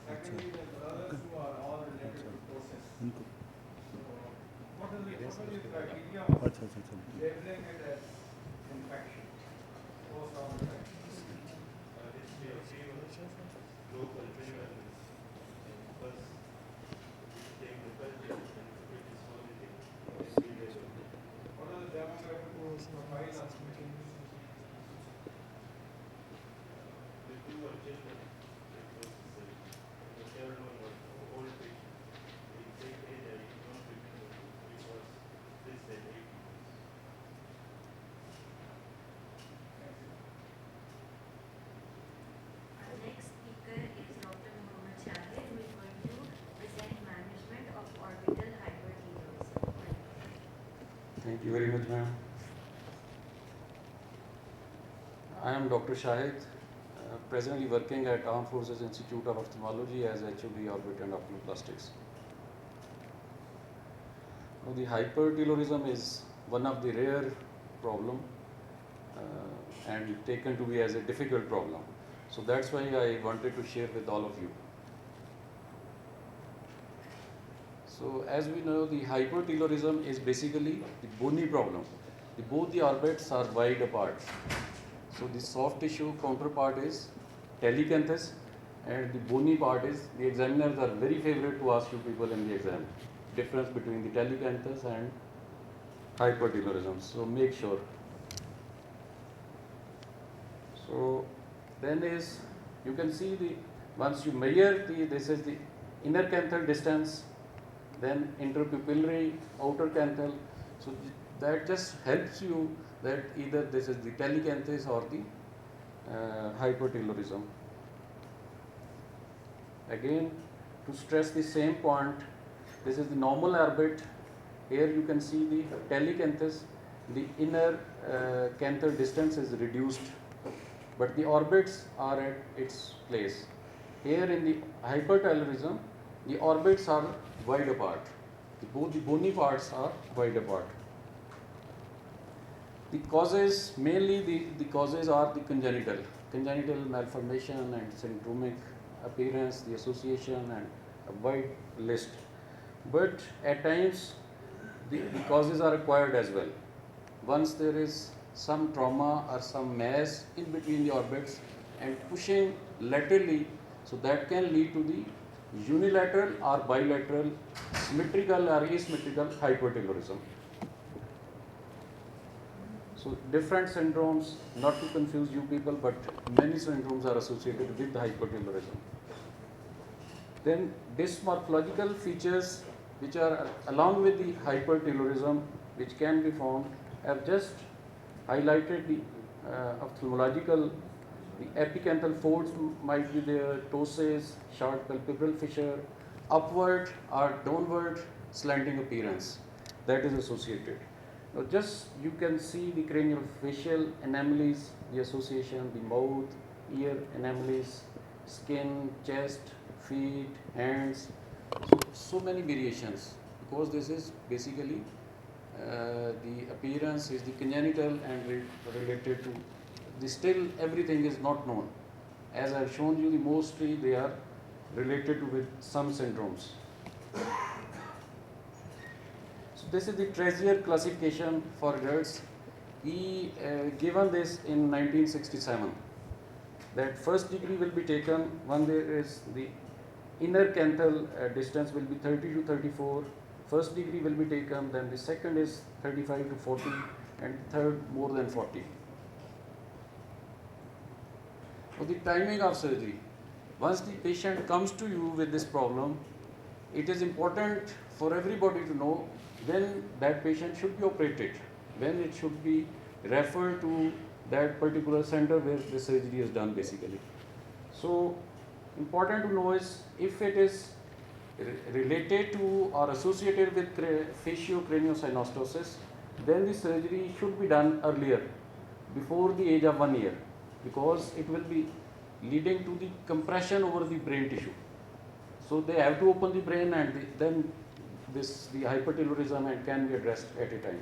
Secondly, there's others who are all related to process. So what is the criteria of labeling it as infection, post-op infection? Local fever, first take the culture and it is holiday. What are the demographic profile of infection? The 2 were children, the third one was old patient. The exact age I don't remember, it was less than 80. Our next speaker is Dr. Mohammed Shahid, who is going to present management of orbital hypertelorism. Thank you very much, ma'am. I am Dr. Shahid, presently working at Armed Forces Institute of Ophthalmology as HOD Orbit and Oculoplastics. Now, the hypertelorism is one of the rare problem and taken to be as a difficult problem. So that's why I wanted to share with all of you. So as we know, the hypertelorism is basically the bony problem. Both the orbits are wide apart. So the soft tissue counterpart is telecanthus and the bony part is, the examiners are very favorite to ask you people in the exam, difference between the telecanthus and hypertelorism. So make sure. So then is, you can see the, once you measure the, this is the inner canthal distance, then interpupillary, outer canthal. So that just helps you that either this is the telecanthus or the hypertelorism. Again, to stress the same point, this is the normal orbit. Here you can see the telecanthus, the inner canthal distance is reduced, but the orbits are at its place. Here in the hypertelorism, the orbits are wide apart. Both the bony parts are wide apart. The causes, mainly the causes are the congenital malformation and syndromic appearance, the association and a wide list. But at times the causes are acquired as well. Once there is some trauma or some mass in between the orbits and pushing laterally, so that can lead to the unilateral or bilateral, symmetrical or asymmetrical hypertelorism. So different syndromes, not to confuse you people, but many syndromes are associated with the hypertelorism. Then dysmorphological features which are along with the hypertelorism which can be found, have just highlighted the ophthalmological, the epicanthal folds might be there, ptosis, short palpebral fissure, upward or downward slanting appearance that is associated. Now just you can see the cranial facial anomalies, the association, the mouth, ear anomalies, skin, chest, feet, hands, so many variations, because this is basically the appearance is the congenital and related to the, still everything is not known. As I have shown you, the mostly they are related to with some syndromes. So this is the Trezier classification for adults. He given this in 1967. That first degree will be taken when there is the inner canthal distance will be 30 to 34. First degree will be taken, then the second is 35 to 40 and third more than 40. For the timing of surgery, once the patient comes to you with this problem, it is important for everybody to know when that patient should be operated, when it should be referred to that particular center where the surgery is done basically. So important to know is if it is related to or associated with faciocraniosynostosis, then the surgery should be done earlier, before the age of 1 year, because it will be leading to the compression over the brain tissue. So they have to open the brain and then the hypertelorism and can be addressed at a time.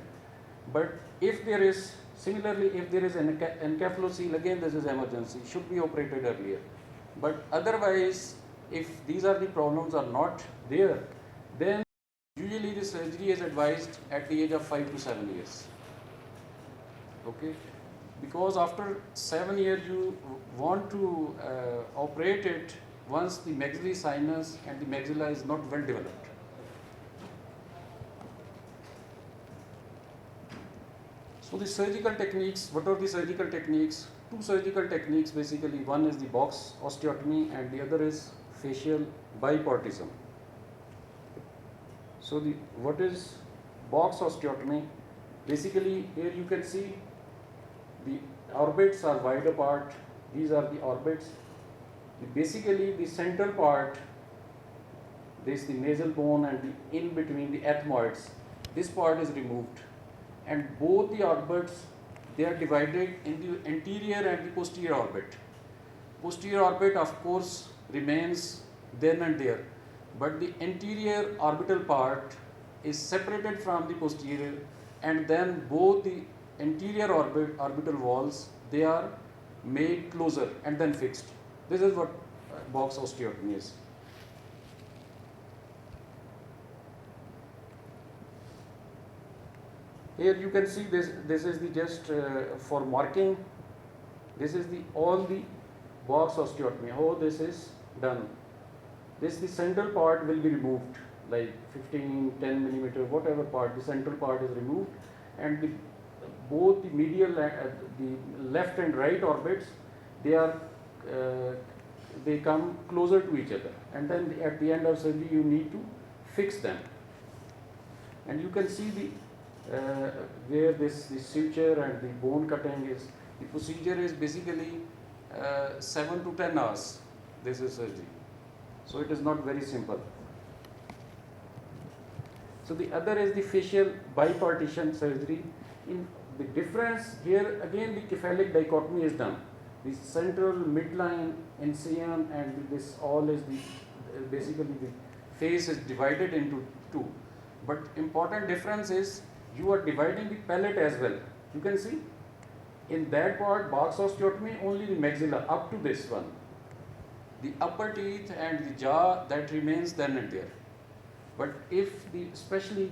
But if there is, similarly, if there is an encephalocele, again this is emergency, should be operated earlier. But otherwise, if these are the problems are not there, then usually the surgery is advised at the age of 5 to 7 years. Okay, because after 7 years you want to operate it once the maxillary sinus and the maxilla is not well developed. So the surgical techniques, what are the surgical techniques? Two surgical techniques basically, one is the box osteotomy and the other is facial bipartism. So what is box osteotomy? Basically here you can see the orbits are wide apart, these are the orbits. Basically the central part, this is the nasal bone and the in between the ethmoids, this part is removed and both the orbits they are divided into anterior and the posterior orbit. Posterior orbit, of course, remains then and there, but the anterior orbital part is separated from the posterior, and then both the anterior orbital walls, they are made closer and then fixed. This is what box osteotomy is. Here you can see this is the just for marking. This is the all the box osteotomy, how this is done. The central part will be removed, like 15, 10 millimeter, whatever part, the central part is removed, and both the medial, the left and right orbits, they come closer to each other, and then at the end of surgery you need to fix them. And you can see where this suture and the bone cutting is. The procedure is basically 7 to 10 hours. This is surgery, so it is not very simple. So the other is the facial bipartition surgery. In the difference here, again the cephalic dichotomy is done. The central midline incision and this all is basically the face is divided into two. But important difference is you are dividing the palate as well. You can see in that part box osteotomy only the maxilla up to this one. The upper teeth and the jaw, that remains then and there. But if especially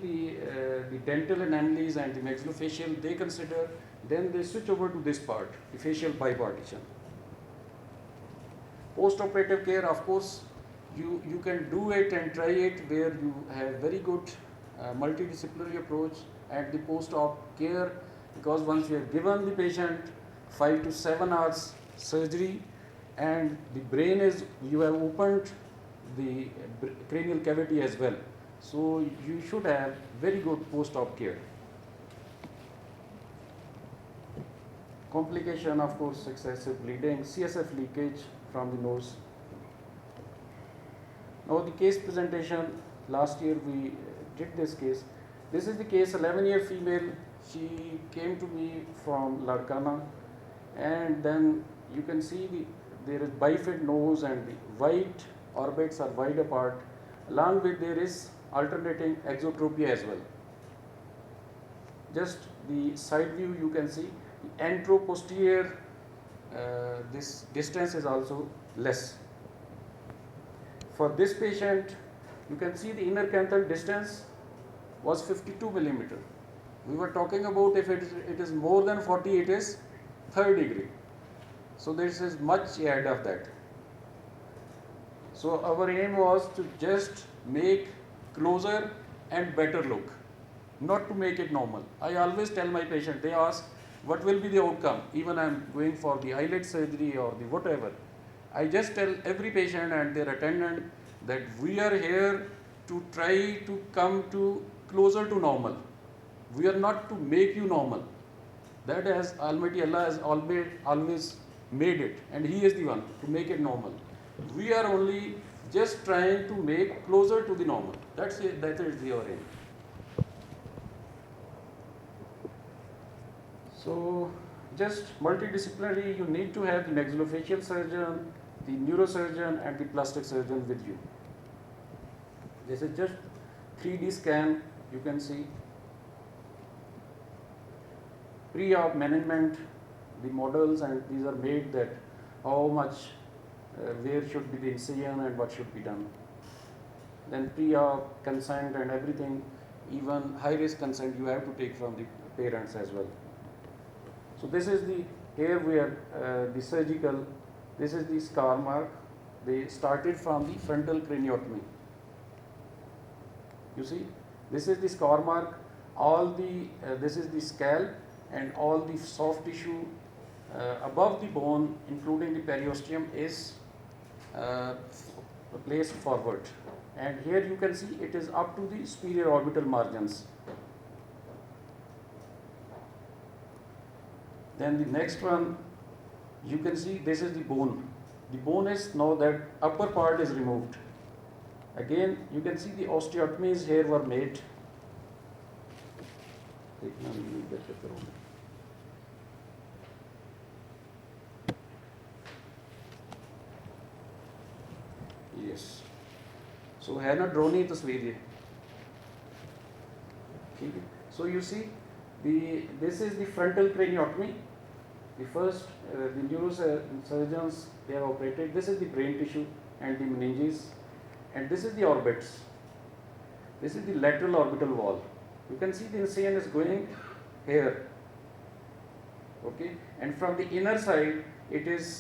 the dental anomalies and the maxillofacial they consider, then they switch over to this part, the facial bipartition. Post-operative care, of course, you can do it and try it where you have very good multidisciplinary approach at the post-op care, because once you have given the patient 5 to 7 hours surgery and the brain is, you have opened the cranial cavity as well. So you should have very good post-op care. Complication, of course, excessive bleeding, CSF leakage from the nose. Now the case presentation, last year we did this case. This is the case, 11-year female. She came to me from Larkana, and then you can see there is bifid nose and the white orbits are wide apart. Along with there is alternating exotropia as well. Just the side view you can see the anteroposterior, this distance is also less. For this patient, you can see the inner canthal distance was 52 millimeter. We were talking about if it is more than 40, it is 3rd degree. So this is much ahead of that. So our aim was to just make closer and better look, not to make it normal. I always tell my patient, they ask, what will be the outcome? Even I am going for the eyelid surgery or the whatever. I just tell every patient and their attendant that we are here to try to come to closer to normal. We are not to make you normal. That as Almighty Allah has always made it, and He is the one to make it normal. We are only just trying to make closer to the normal. That's it, that is our aim. So just multidisciplinary, you need to have the maxillofacial surgeon, the neurosurgeon and the plastic surgeon with you. This is just 3D scan, you can see. Pre-op management, the models, and these are made that how much, where should be the incision and what should be done. Then pre-op consent and everything, even high-risk consent you have to take from the parents as well. So this is here where the surgical, this is the scar mark. They started from the frontal craniotomy. You see, this is the scar mark. This is the scalp and all the soft tissue above the bone, including the periosteum, is placed forward. And here you can see it is up to the superior orbital margins. Then the next one, you can see this is the bone. The bone is now that upper part is removed. Again, you can see the osteotomies here were made. Yes so है ना ड्रोनी तस्वीर ये ठीक है so you see this is the frontal craniotomy the first the neurosurgeons they have operated this is the brain tissue and the meninges and this is the orbits this is the lateral orbital wall you can see the incision is going here okay and from the inner side it is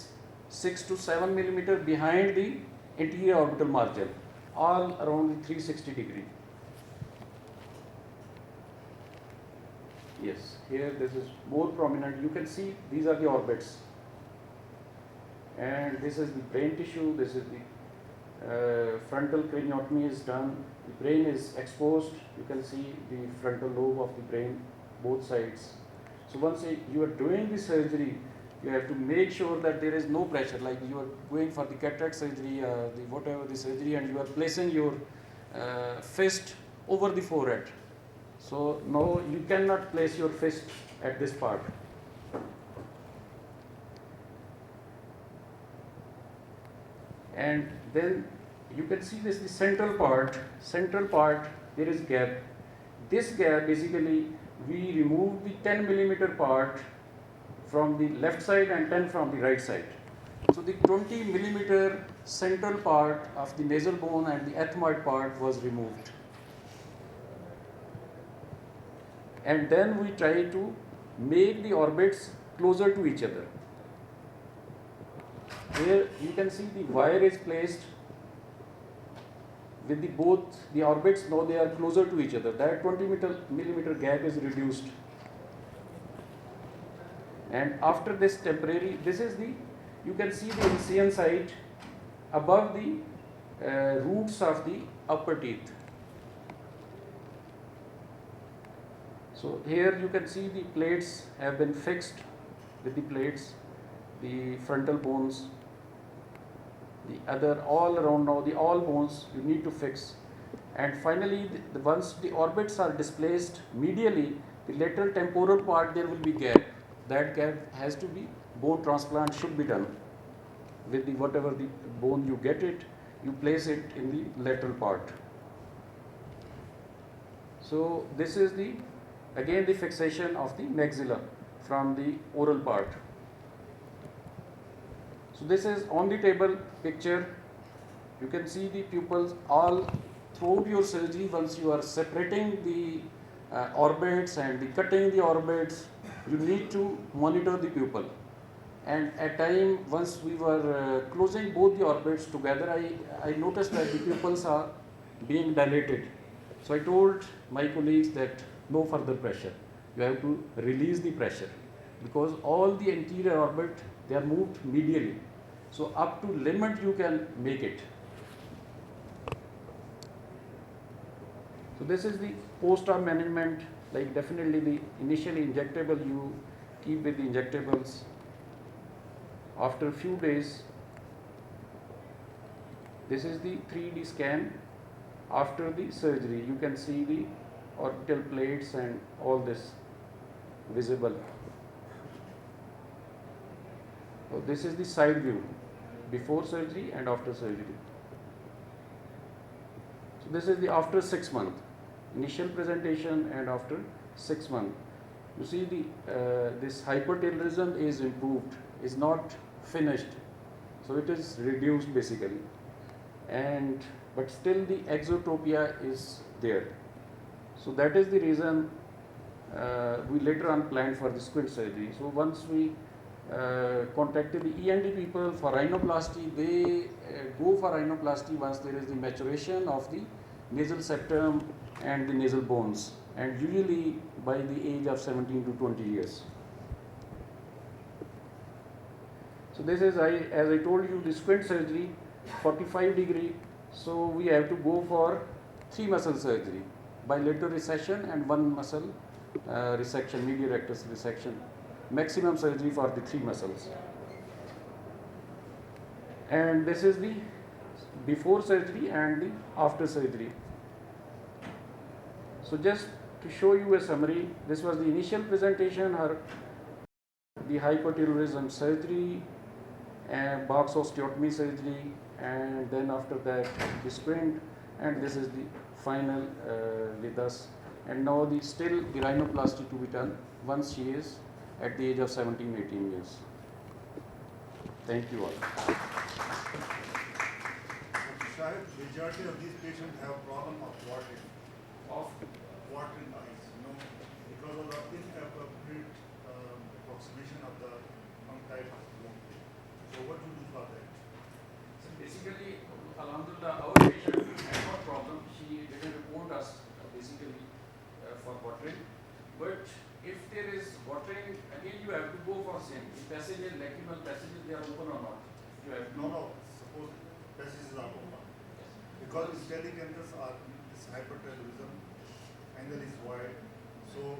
6 to 7 millimeter behind the anterior orbital margin all around the 360 degree yes here this is more prominent you can see these are the orbits and this is the brain tissue this is the frontal craniotomy is done the brain is exposed you can see the frontal lobe of the brain both sides so once you are doing the surgery you have to make sure that there is no pressure like you are going for the cataract surgery the whatever the surgery and you are placing your fist over the forehead so no you cannot place your fist at this part and then you can see this the central part there is gap this gap basically we remove the 10 millimeter part from the left side and 10 from the right side so the 20 millimeter central part of the nasal bone and the ethmoid part was removed and then we try to make the orbits closer to each other here you can see the wire is placed with the both the orbits now they are closer to each other that 20 millimeter gap is reduced and after this temporary this is the you can see the incision site above the roots of the upper teeth so here you can see the plates have been fixed with the plates the frontal bones the other all around now the all bones you need to fix and finally once the orbits are displaced medially the lateral temporal part there will be gap that gap has to be bone transplant should be done with the whatever the bone you get it you place it in the lateral part so this is the again the fixation of the maxilla from the oral part so this is on the table picture you can see the pupils all throughout your surgery once you are separating the orbits and the cutting the orbits you need to monitor the pupil and at time once we were closing both the orbits together I noticed that the pupils are being dilated so I told my colleagues that no further pressure you have to release the pressure because all the anterior orbit they are moved medially so up to limit you can make it so this is the post-op management like definitely the initially injectable you keep with the injectables after a few days this is the 3D scan after the surgery you can see the orbital plates and all this visible so this is the side view before surgery and after surgery so this is the after 6 months initial presentation and after 6 months you see the this hypertelorism is improved is not finished so it is reduced basically and but still the exotropia is there so that is the reason we later on planned for the squint surgery so once we contacted the ENT people for rhinoplasty they go for rhinoplasty once there is the maturation of the nasal septum and the nasal bones and usually by the age of 17 to 20 years so this is as I told you the squint surgery 45 degree so we have to go for 3 muscle surgery bilateral recession and 1 muscle resection medial rectus resection maximum surgery for the 3 muscles and this is the before surgery and the after surgery so just to show you a summary this was the initial presentation her the hypertelorism surgery and box osteotomy surgery and then after that the splint, and this is the final with us. And now the rhinoplasty to be done once she is at the age of 17-18 years. Thank you all. Shahid, majority of these patients have problem of watering Of eyes, because of the inappropriate approximation of the tongue type of bone. So what do you do for that? So basically, Alhamdulillah, our patient had no problem. She didn't report us basically for watering. But if there is watering, again you have to go for same. If passages, lacrimal passages, they are open or not. You have to Suppose passages are open. Because telecanthus are this hypertelorism, angle is wide, so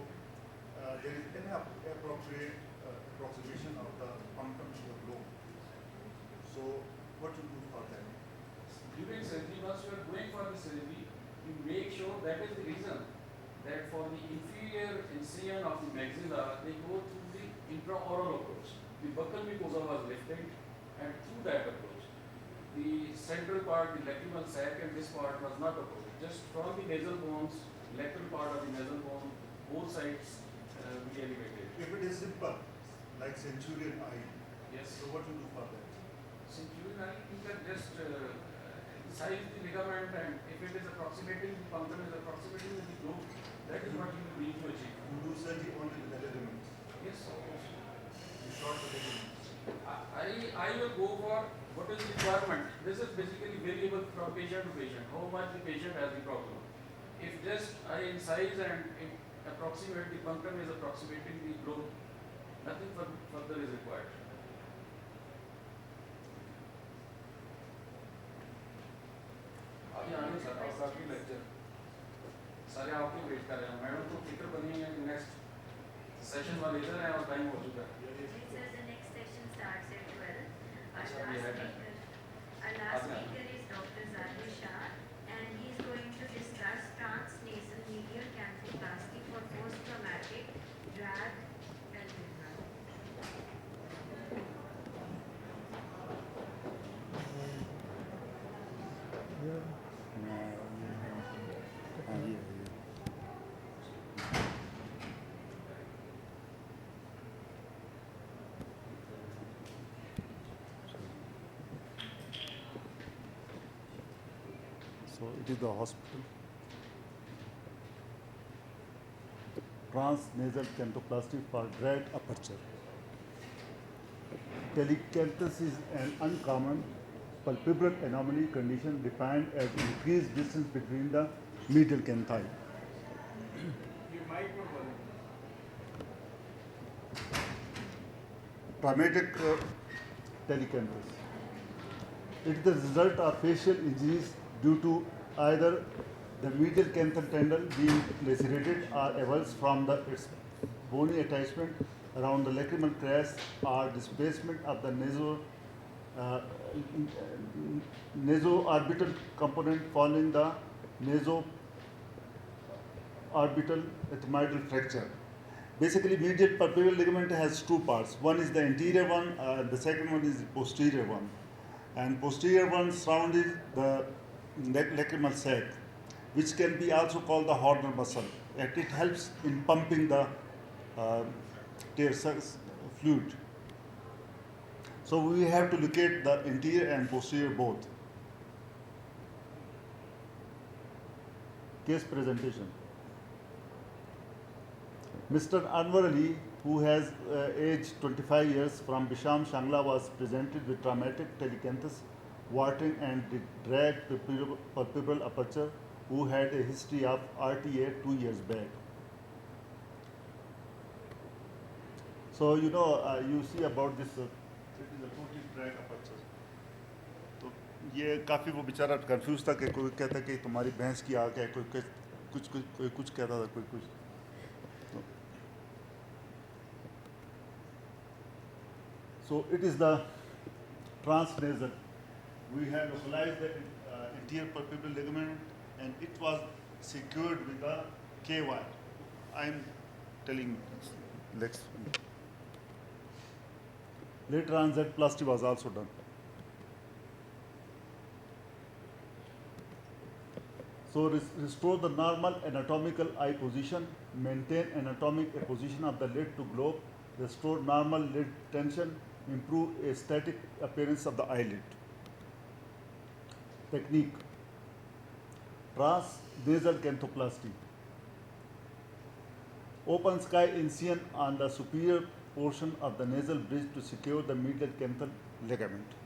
there is inappropriate approximation of the punctum to the globe. So what you do for that? during surgery, once you are going for the surgery, you make sure that is the reason that for the inferior incision of the maxilla, they go through the intraoral approach. The buccal mucosa was lifted, and through that approach, the central part, the lacrimal sac, and this part was not approached. Just from the nasal bones, lateral part of the nasal bone, both sides we elevated. If it is simple, like centurion eye, Yes. so what you do for that? Centurion eye, you can just size the ligament, and if it is approximating, the punctum is approximating with the globe, that is what you will need to achieve. You do surgery only with the ligaments. Yes. You short the ligaments. I will go for what is the requirement. This is basically variable from patient to patient, how much the patient has the problem. If just I incise and it approximate, the punctum is approximating the globe, nothing further is required. आगे आने sir और काफी lecture सारे आपके wait कर रहे हैं madam तो फिक्र बनी है नेक्स्ट सेशन वाले इधर हैं और टाइम हो चुका है Sir, the next session starts at 12. Achha, we had it. Our last speaker is Dr. Zahir Shah, and he is going to discuss transnasal medial canthoplasty for post-traumatic drag pelvic. So it is the hospital. Transnasal canthoplasty for drag aperture. Telecanthus is an uncommon palpebral anomaly condition defined as increased distance between the medial canthi. You might not worry. Traumatic telecanthus. It is the result of facial injuries due to either the medial canthal tendon being lacerated or avulsed from its bony attachment around the lacrimal crest or displacement of the naso-orbital component following the naso-orbital ethmoidal fracture. Basically, medial palpebral ligament has two parts. One is the anterior one, the second one is the posterior one. And posterior one surrounds the lacrimal sac, which can be also called the Horner muscle. And it helps in pumping the fluid. So we have to locate the anterior and posterior both. Case presentation. Mr. Anwar Ali, who has aged 25 years from Bisham, Shangla, was presented with traumatic telecanthus, watering and drag palpebral aperture, who had a history of RTA 2 years back. So you see about this, it is a total drag aperture. तो ये काफ़ी वो बेचारा confuse था कि कोई कहता कि तुम्हारी भैंस की आँख है, कोई कुछ कहता था, कोई कुछ. So it is the transnasal. We have localized the anterior palpebral ligament, and it was secured with the K wire. I am telling next. Later on, Z-plasty was also done. So restore the normal anatomical eye position, maintain anatomic position of the lid to globe, restore normal lid tension, improve aesthetic appearance of the eyelid. Technique: transnasal canthoplasty. Open sky incision on the superior portion of the nasal bridge to secure the medial canthal ligament.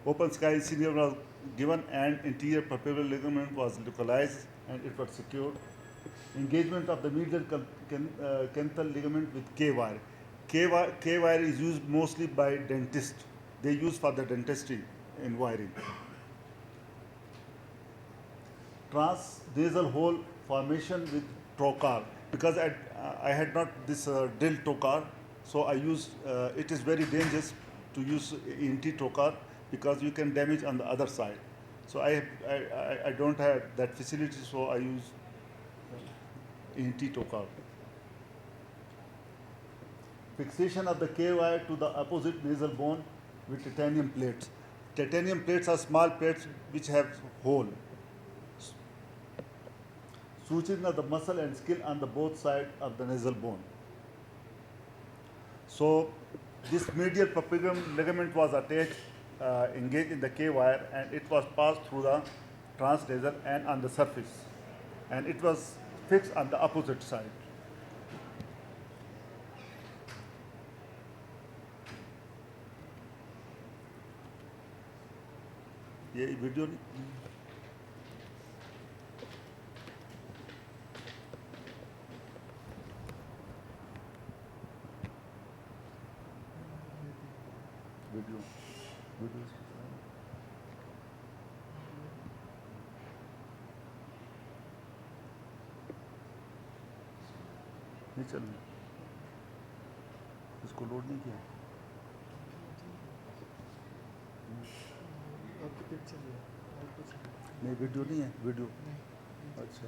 Open sky incision was given and anterior palpebral ligament was localized and it was secured. Engagement of the medial canthal ligament with K-wire. K-wire is used mostly by dentists. They use for the dentistry in wiring. Transnasal hole formation with trocar. Because I had not this drill trocar, so I used, it is very dangerous to use ENT trocar because you can damage on the other side. So I don't have that facility, so I use ENT trocar. Fixation of the K-wire to the opposite nasal bone with titanium plates. Titanium plates are small plates which have hole. Suturing of the muscle and skin on the both sides of the nasal bone. So this medial palpebral ligament was attached, engaged in the K-wire, and it was passed through the transnasal and on the surface, and it was fixed on the opposite side. ये video video video नहीं चल रहा, इसको load नहीं किया। नहीं video नहीं है, वीडियो अच्छा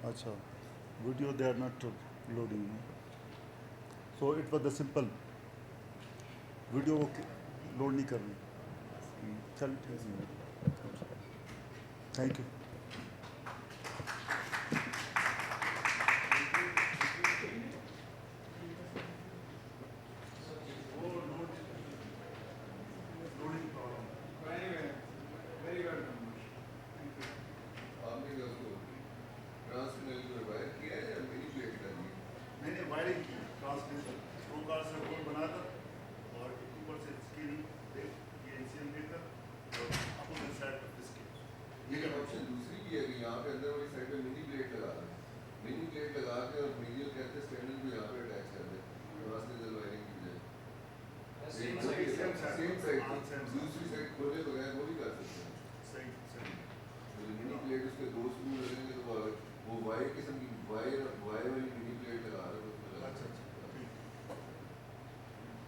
अच्छा video they are not loading. So it was the simple video वो लोड नहीं कर रही। चल ठीक है, थैंक यू। दूसरी साइड खोले बगैर वो भी कर सकते हैं। सही सही। मिनी प्लेट उसके दो स्क्रू लगेंगे तो वो वायर किस्म की वायर वाली मिनी प्लेट लगा रहे हो उसमें। अच्छा अच्छा।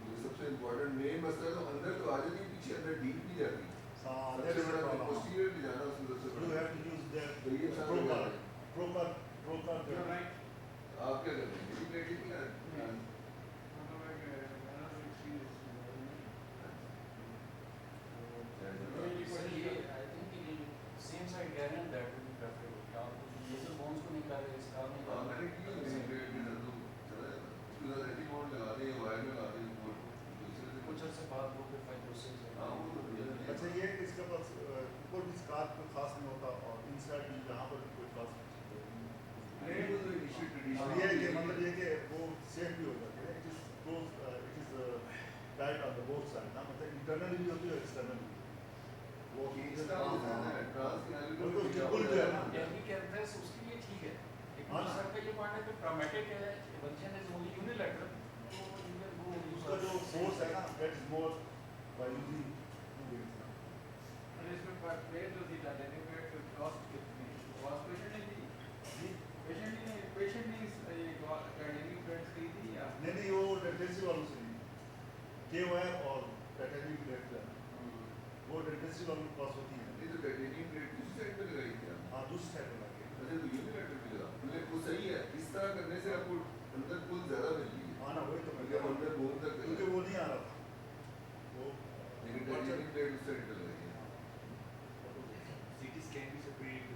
तो सबसे इम्पोर्टेंट मेन मसला तो अंदर तो आ जाती है, पीछे अंदर डीप भी जाती है। सबसे बड़ा पोस्टीरियर भी जाना उसमें सबसे बड़ा। You have to use that proper आप क्या करते हैं? मिनी प्लेट ही क्या? अच्छा ये इसके पास ऊपर भी स्कार्फ कोई खास नहीं होता और इनसाइड भी यहाँ पर कोई खास नहीं। ये कि मतलब ये कि वो सेफ भी हो जाती है। It is tight on the both side ना, मतलब इंटरनली भी होती है एक्सटर्नली। वो बिल्कुल जो है ना उसके लिए ठीक है। लेकिन सर का ये पॉइंट है कि ट्रॉमेटिक है, इवल्यूशन इज ओनली यूनिलैटरल, तो यू कैन गो उसका जो फोर्स है ना that is more by using. इसमें प्लेट जो थी टाइटेनियम प्लेट कॉस्ट कितनी कॉस्ट पेशेंट ने ये टाइटेनियम प्लेट खरीदी या नहीं वो डेंटिस्ट्री वालों से ली K-wire और टाइटेनियम प्लेट का वो डेंटिस्ट्री वालों के पास होती है। नहीं तो टाइटेनियम प्लेट दूसरी साइड पे लगाई थी। हाँ दूसरी साइड पे लगी। अच्छा तो यूनिलैटरल भी लगा, मतलब वो सही है। इस तरह करने से आपको अंदर पुल ज़्यादा मिल रही है। हाँ ना वही तो जब अंदर बोन तक क्योंकि वो नहीं आ रहा था वो, लेकिन टाइटेनियम प्लेट उस साइड पे लगी है। CT scan भी separate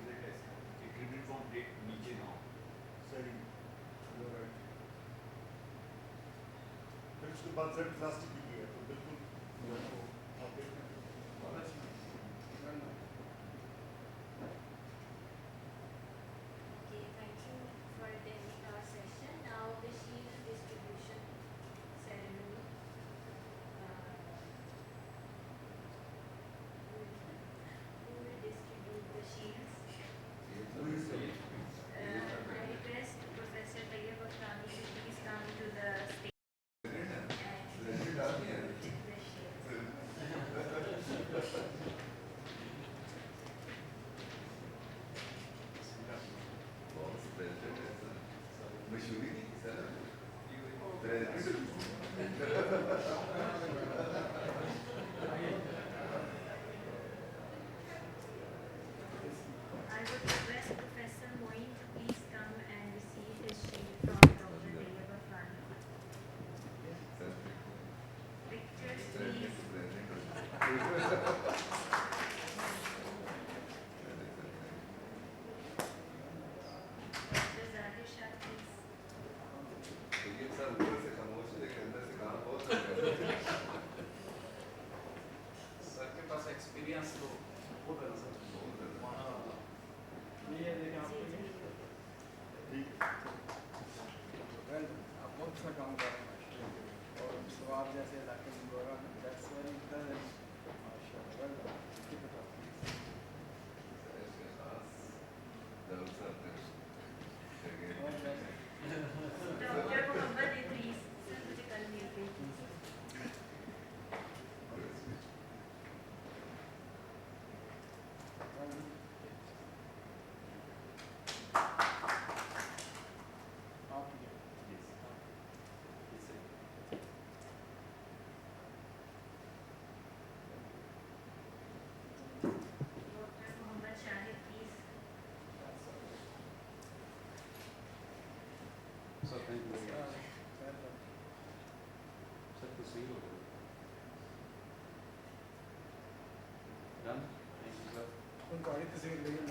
कंपल्सरी प्लास्टिक की है तो बिल्कुल आप देखते हैं। Okay, thank you for attending our session. Now the shield distribution ceremony. Who will distribute the shields? I request Professor Tayyab Akhani to please come to the stage and distribute the shields. मशहूरी नहीं sir I would request Professor Moin to please come and receive his shield from Dr. Tayyab Akhani. Pictures, please. Dr. Zahir Shah, please. तो ये सब ऊपर से खामोश है लेकिन अंदर से काम बहुत कर रहे हैं सर के पास एक्सपीरियंस तो बहुत है ना सर। ये देखिए आप आप बहुत अच्छा काम कर रहे हैं और स्वाब जैसे इलाके में गोरा दैट्स वेरी इंटरेस्टिंग माशाल्लाह well done keep it up Dr. Mohammed Idris. Sir, मुझे कल मिलते हैं. Dr. Mohammed Shahid, please. Sir thank you sir तो सही हो गया डन थैंक यू सर उनको आगे से लेकिन